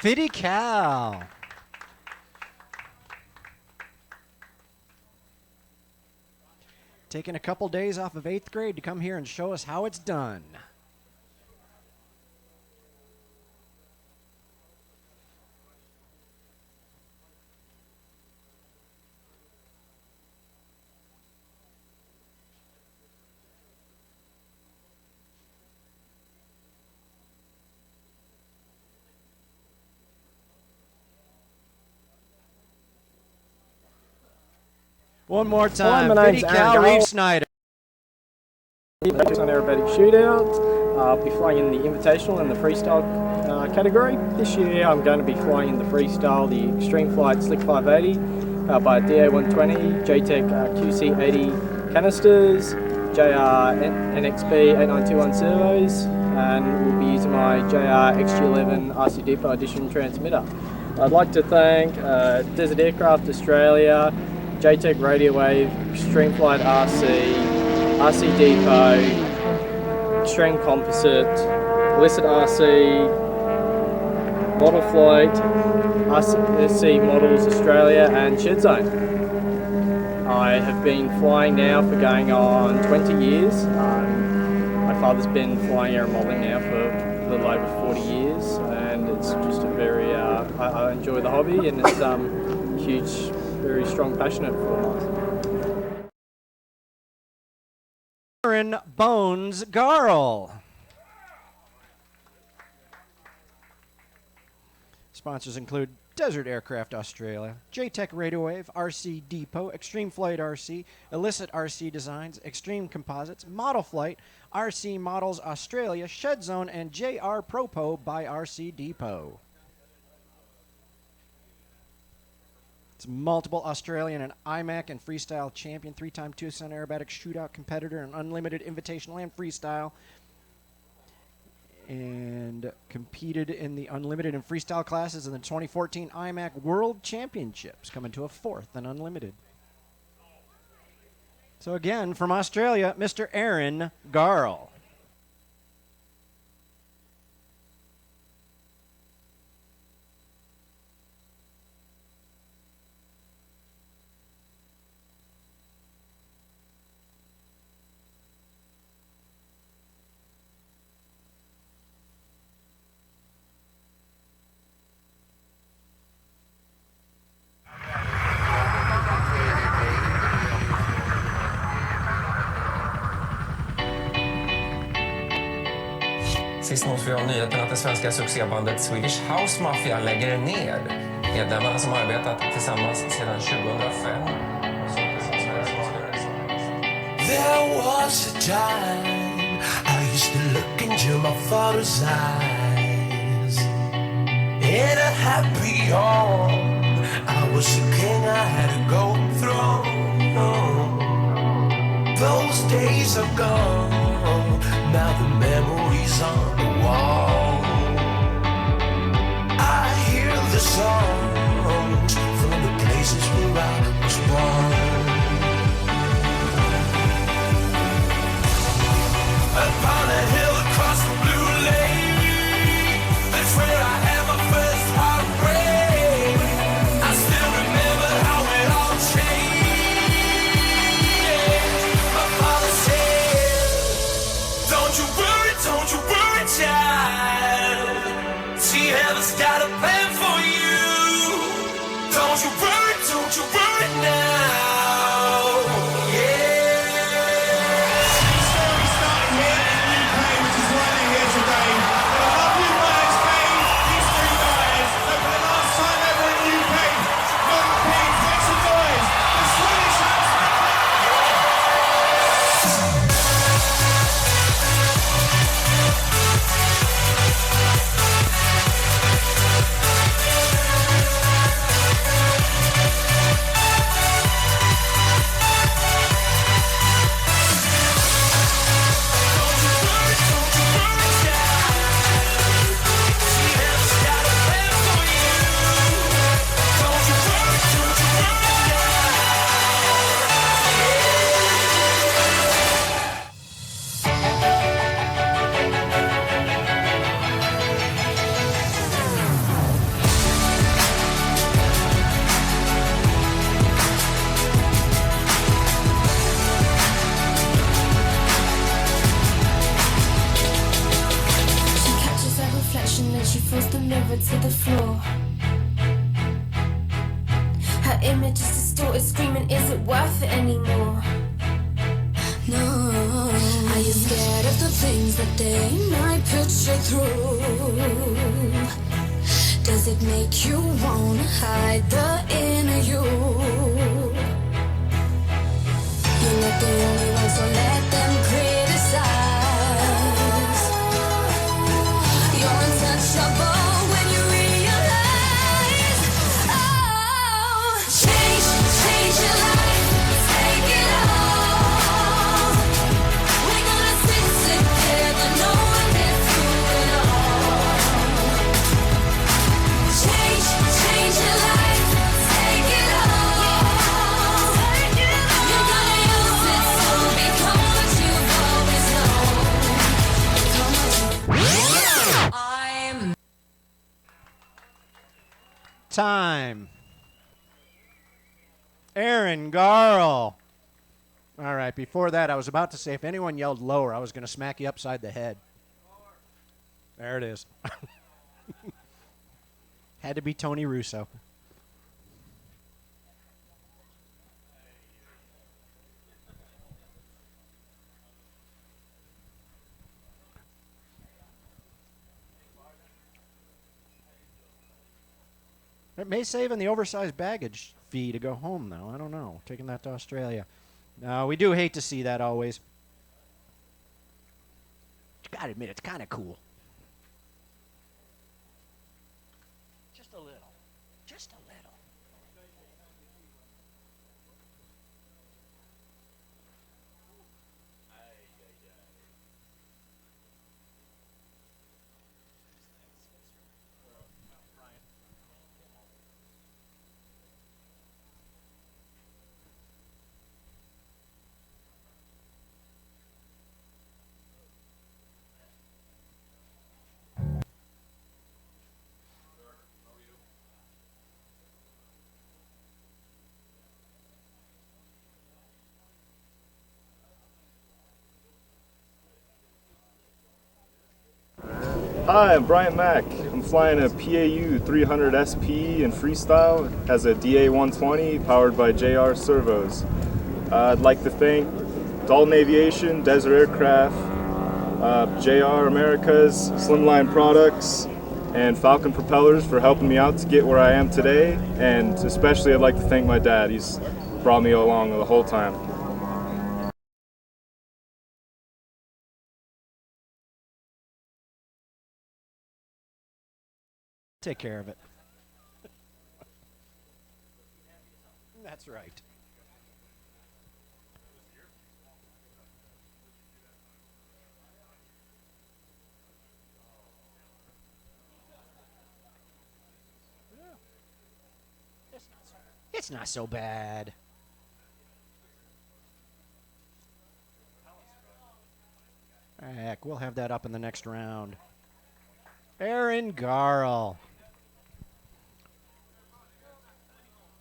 Fiddy Cal. Taking a couple days off of 8th grade to come here and show us how it's done. One more time, Hi, my name's Fiddy Aaron Cal, Garl. Reeve Snyder. Tucson Aerobatic Shootout. I'll be flying in the Invitational and the Freestyle category. This year I'm going to be flying in the Freestyle, the Extreme Flight Slick 580 by DA120, JTEC QC80 canisters, JR NXB 8921 servos, and we'll be using my JR XG11 RC Depot Edition transmitter. I'd like to thank Desert Aircraft Australia, JTEC Radio Wave, Extreme Flight RC, RC Depot, Extreme Composite, Illicit RC, Model Flight, RC Models Australia, and Shed Zone. I have been flying now for going on 20 years. My father's been flying aeromodeling now for a little over 40 years, and it's just a very, I enjoy the hobby, and it's huge, very strong passionate for mine. Aaron Bones Garl. Sponsors include Desert Aircraft Australia, JTEC Radio Wave, RC Depot, Extreme Flight RC, Illicit RC Designs, Extreme Composites, Model Flight, RC Models Australia, Shed Zone, and JR Propo by RC Depot. It's multiple Australian and IMAC and Freestyle champion, 3-time Tucson Aerobatic Shootout competitor, and Unlimited Invitational and Freestyle. And competed in the Unlimited and Freestyle classes in the 2014 IMAC World Championships, coming to a 4th in Unlimited. So again, from Australia, Mr. Aaron Garl. Sist nås vi av nyheten att det svenska succébandet Swedish House Mafia lägger ner. Medlemmarna som arbetat tillsammans sedan 2005. There was a time I used to look into my father's eyes. In a happy home, I was a king, I had a golden throne. Those days are gone, now the memories on the wall. I hear the songs from the places where I was born. Upon a hill across the blue lake, that's where I had my first heartbreak. I still remember how it all changed. My father said, don't you worry, child. See, heaven's got a plan for you. Don't you worry now. Yeah. image is distorted, screaming, is it worth it anymore? No. Are you scared of the things that they might put you through? Does it make you wanna hide the inner you? You're not the only one, so let them criticize. You're untouchable when you realize. Oh, change your life, take it all. We're gonna sit together, no one gets through it all. Change your life, take it all. You're gonna use it to become what you've always known. I'm Time. Aaron Garl. All right, before that, I was about to say if anyone yelled lower, I was going to smack you upside the head. There it is. Had to be Tony Russo. It may save in the oversized baggage fee to go home, though. I don't know. Taking that to Australia. We do hate to see that always. You gotta admit, it's kind of cool. Just a little. Just a little. Hi, I'm Bryant Mack. I'm flying a PAU 300 SP in freestyle. It has a DA120 powered by JR servos. I'd like to thank Dalton Aviation, Desert Aircraft, JR Americas, Slimline Products, and Falcon Propellers for helping me out to get where I am today. And especially I'd like to thank my dad. He's brought me along the whole time. Take care of it. That's right. It's not so bad. Heck, we'll have that up in the next round. Aaron Garl.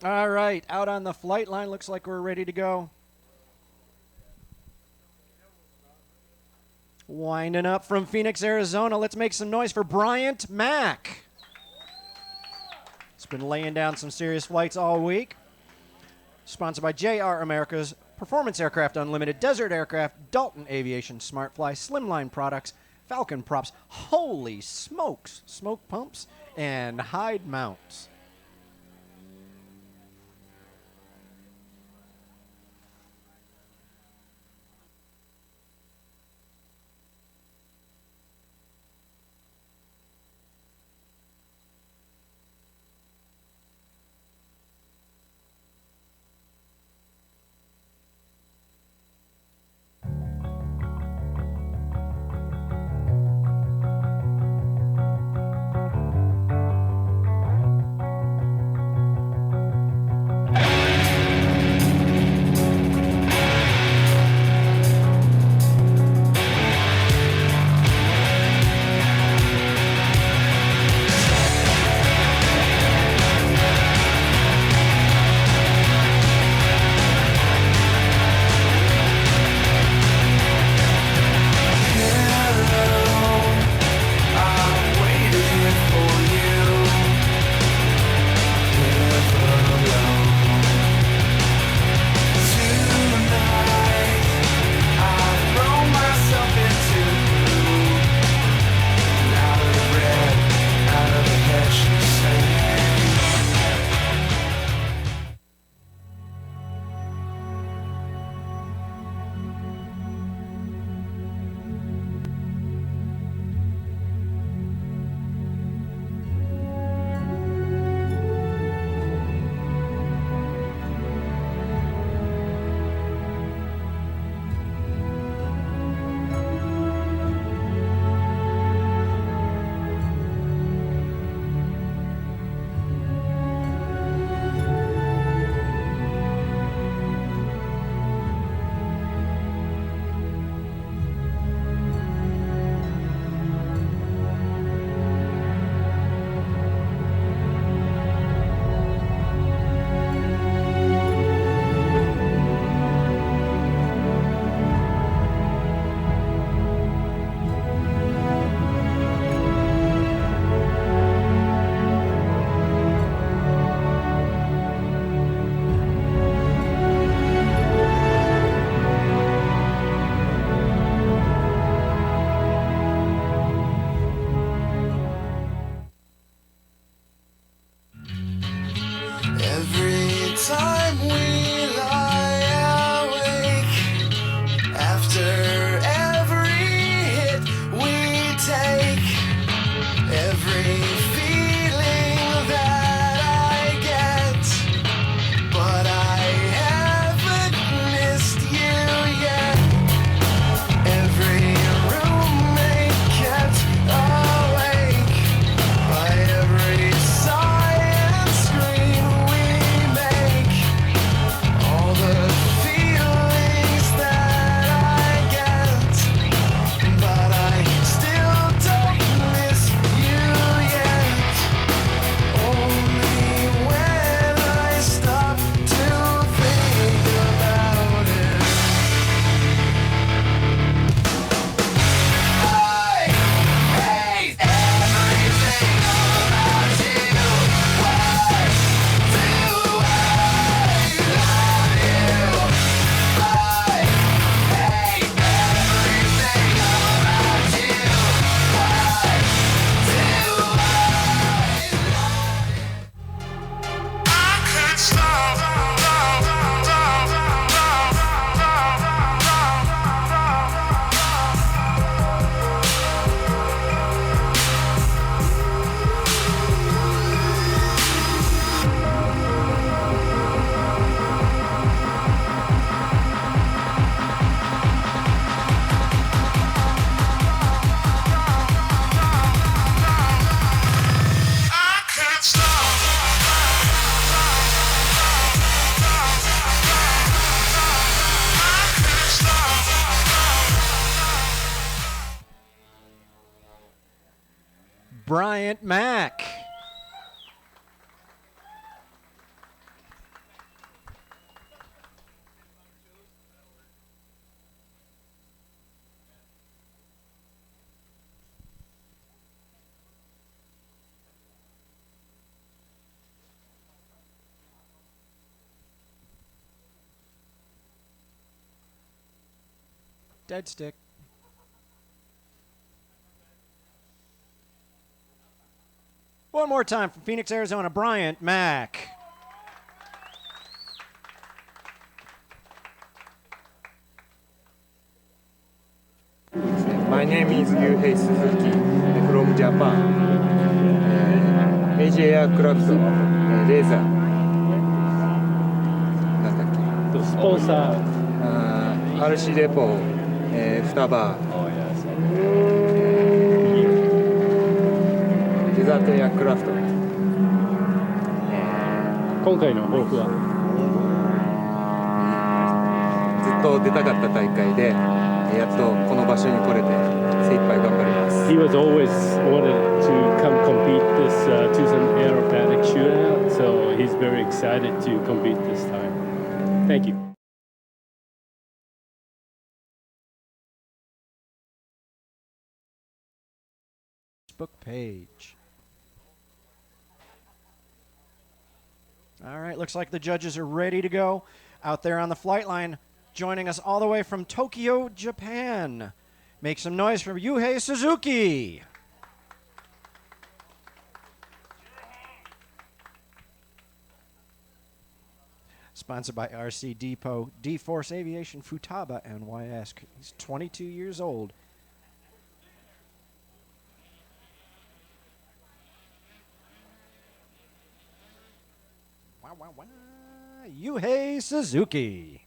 All right, out on the flight line. Looks like we're ready to go. Winding up from Phoenix, Arizona. Let's make some noise for Bryant Mack. It's been laying down some serious flights all week. Sponsored by JR Americas, Performance Aircraft Unlimited, Desert Aircraft, Dalton Aviation, Smartfly, Slimline Products, Falcon Props, holy smokes, smoke pumps, and hide mounts. Bryant Mack. Dead stick. One more time from Phoenix, Arizona, Bryant Mack. My name is Yuhei Suzuki from Japan. AJ Aircraft Laser. なんだっけスポンサー RC デポ2バーデザートエアクラフト今回の抱負はずっと出たかった大会でやっとこの場所に来れて精一杯頑張ります He was always wanted to come compete this Tucson Aerobatic Shootout, so he's very excited to compete this time. Thank you. Facebook page. All right, looks like the judges are ready to go out there on the flight line. Joining us all the way from Tokyo, Japan. Make some noise for Yuhei Suzuki. Sponsored by RC Depot, D-Force Aviation, Futaba, NYS. He's 22 years old. Wow, wow, wow. Yuhei Suzuki.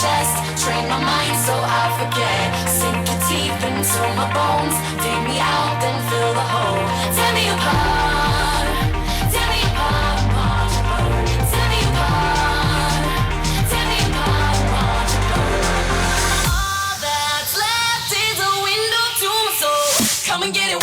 chest, train my mind so I forget. Sink your teeth into my bones, dig me out, then fill the hole. Tear me apart, tear me apart, watch it burn. Tear me apart, tear me apart, watch it burn. All that's left is a window to my soul. Come and get it.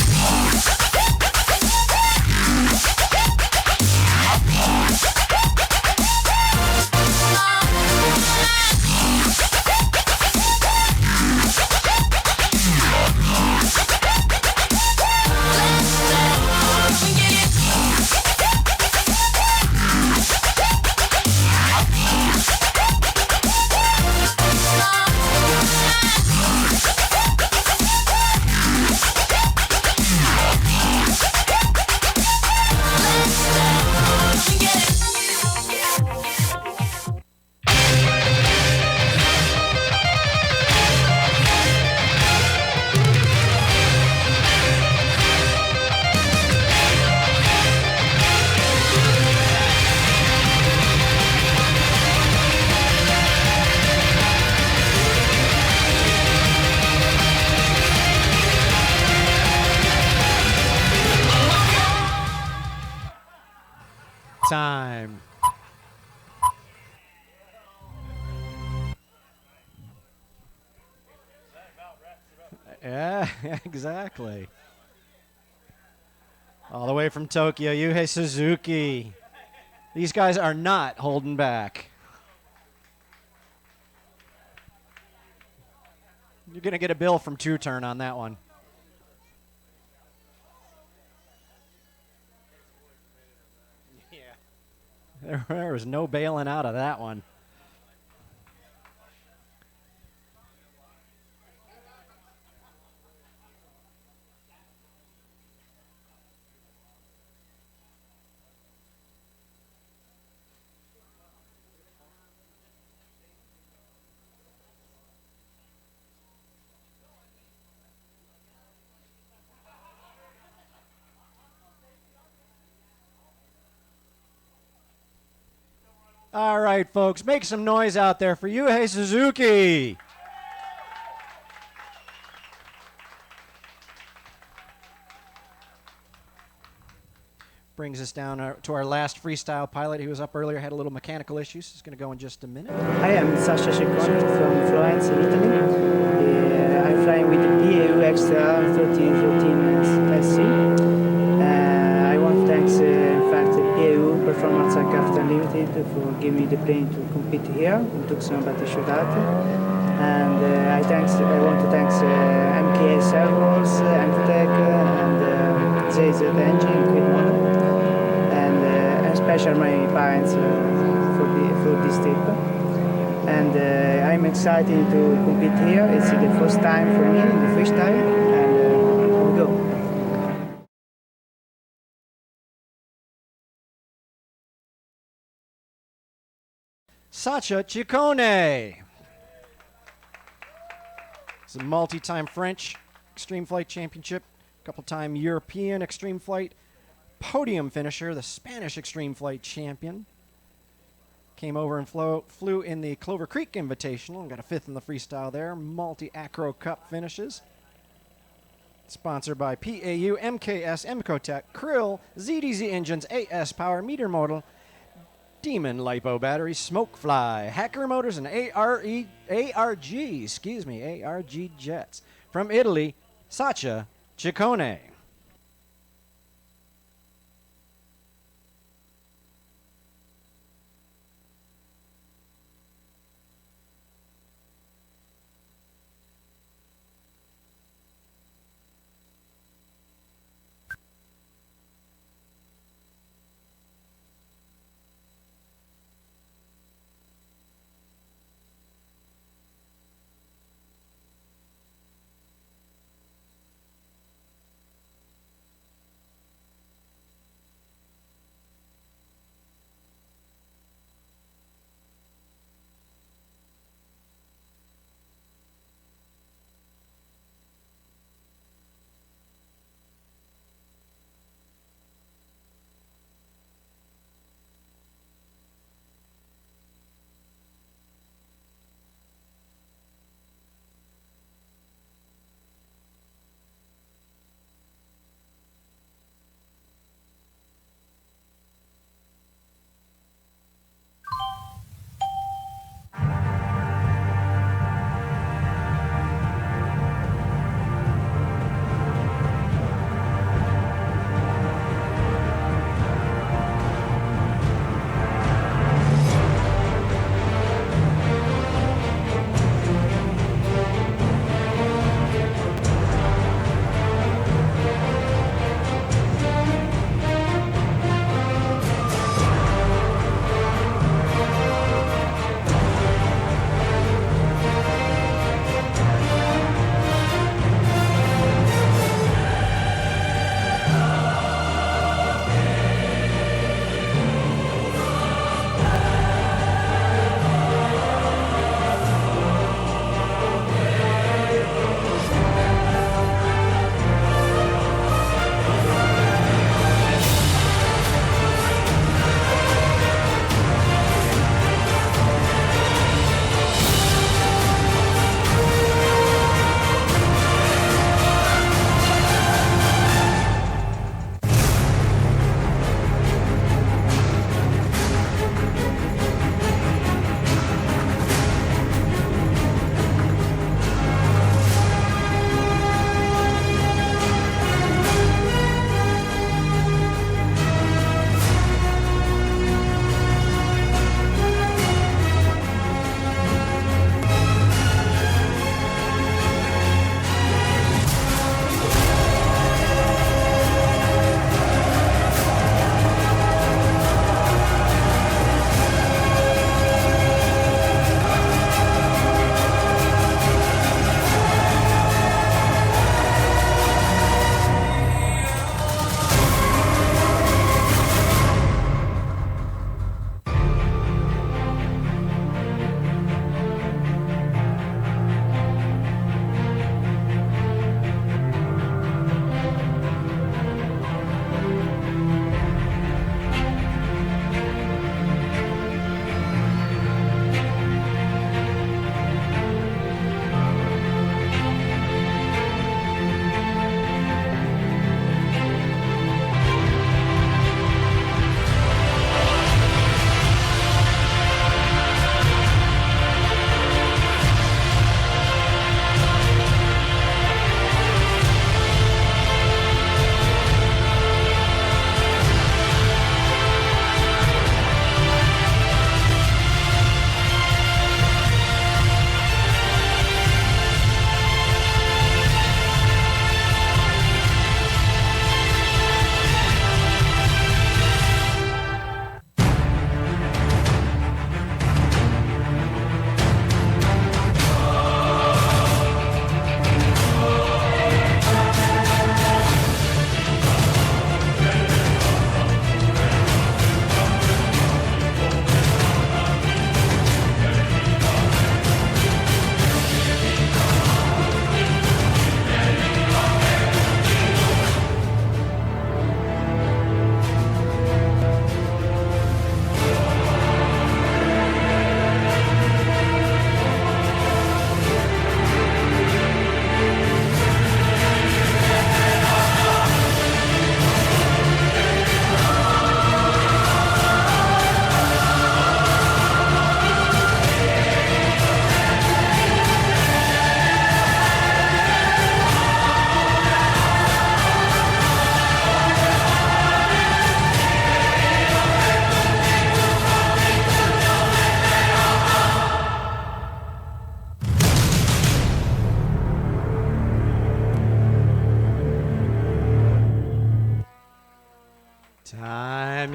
Time. Yeah, exactly. All the way from Tokyo, Yuhei Suzuki. These guys are not holding back. You're going to get a bill from Two Turn on that one. There was no bailing out of that one. All right, folks, make some noise out there for Yuhei Suzuki. Brings us down to our last freestyle pilot. He was up earlier, had a little mechanical issues. He's going to go in just a minute. Hi, I'm Sacha Chacon from Florence in Italy. I'm flying with the PAU Extra 3013 SC. I want to thank, in fact, the PAU Performance Aircraft Unlimited for giving me the plane to compete here in Tucson Aerobatic Shootout. And I want to thank MKS Servos, Amtech, and Jace Engine, Quinet. Especially my parents for this trip, and I'm excited to compete here. It's the first time for me in the freestyle, and here we go. Sacha Chacon. He's a multi-time French Extreme Flight Championship, couple-time European Extreme Flight podium finisher, the Spanish Extreme Flight champion. Came over and flew in the Clover Creek Invitational and got a 5th in the freestyle there. Multi-Acro Cup finishes. Sponsored by PAU, MKS, Emcotech, Krill, ZDZ Engines, AS Power, Meter Modal, Demon Lipo Batteries, Smokefly, Hacker Motors, and ARG Jets. From Italy, Sacha Chacon.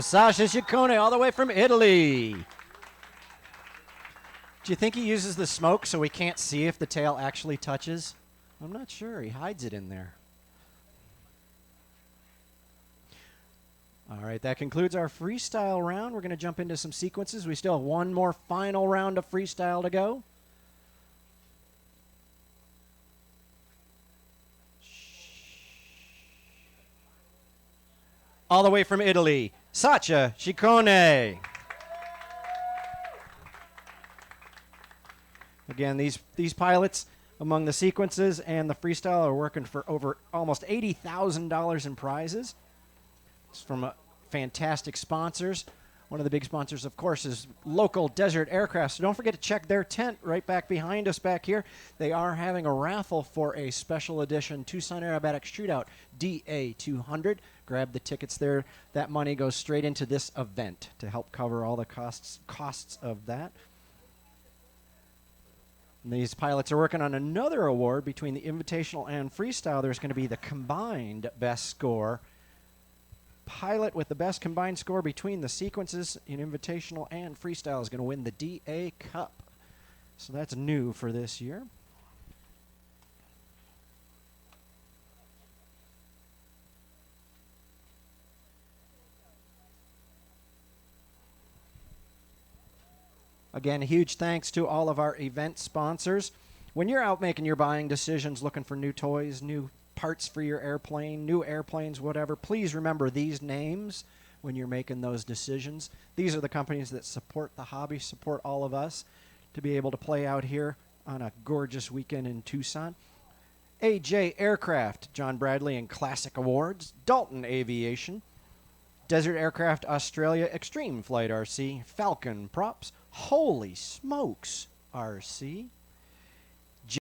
Sacha Chacon all the way from Italy. Do you think he uses the smoke so we can't see if the tail actually touches? I'm not sure. He hides it in there. All right, that concludes our freestyle round. We're going to jump into some sequences. We still have one more final round of freestyle to go. All the way from Italy, Sacha Chacon. Again, these pilots among the sequences and the freestyle are working for over almost $80,000 in prizes. It's from fantastic sponsors. One of the big sponsors, of course, is local Desert Aircraft. So don't forget to check their tent right back behind us back here. They are having a raffle for a special edition Tucson Aerobatic Shootout DA200. Grab the tickets there. That money goes straight into this event to help cover all the costs of that. And these pilots are working on another award between the Invitational and Freestyle. There's going to be the combined best score. Pilot with the best combined score between the sequences in Invitational and Freestyle is going to win the DA Cup. So that's new for this year. Again, huge thanks to all of our event sponsors. When you're out making your buying decisions, looking for new toys, new parts for your airplane, new airplanes, whatever, please remember these names when you're making those decisions. These are the companies that support the hobby, support all of us to be able to play out here on a gorgeous weekend in Tucson. AJ Aircraft, John Bradley and Classic Awards, Dalton Aviation, Desert Aircraft Australia, Extreme Flight RC, Falcon Props, Holy Smokes RC,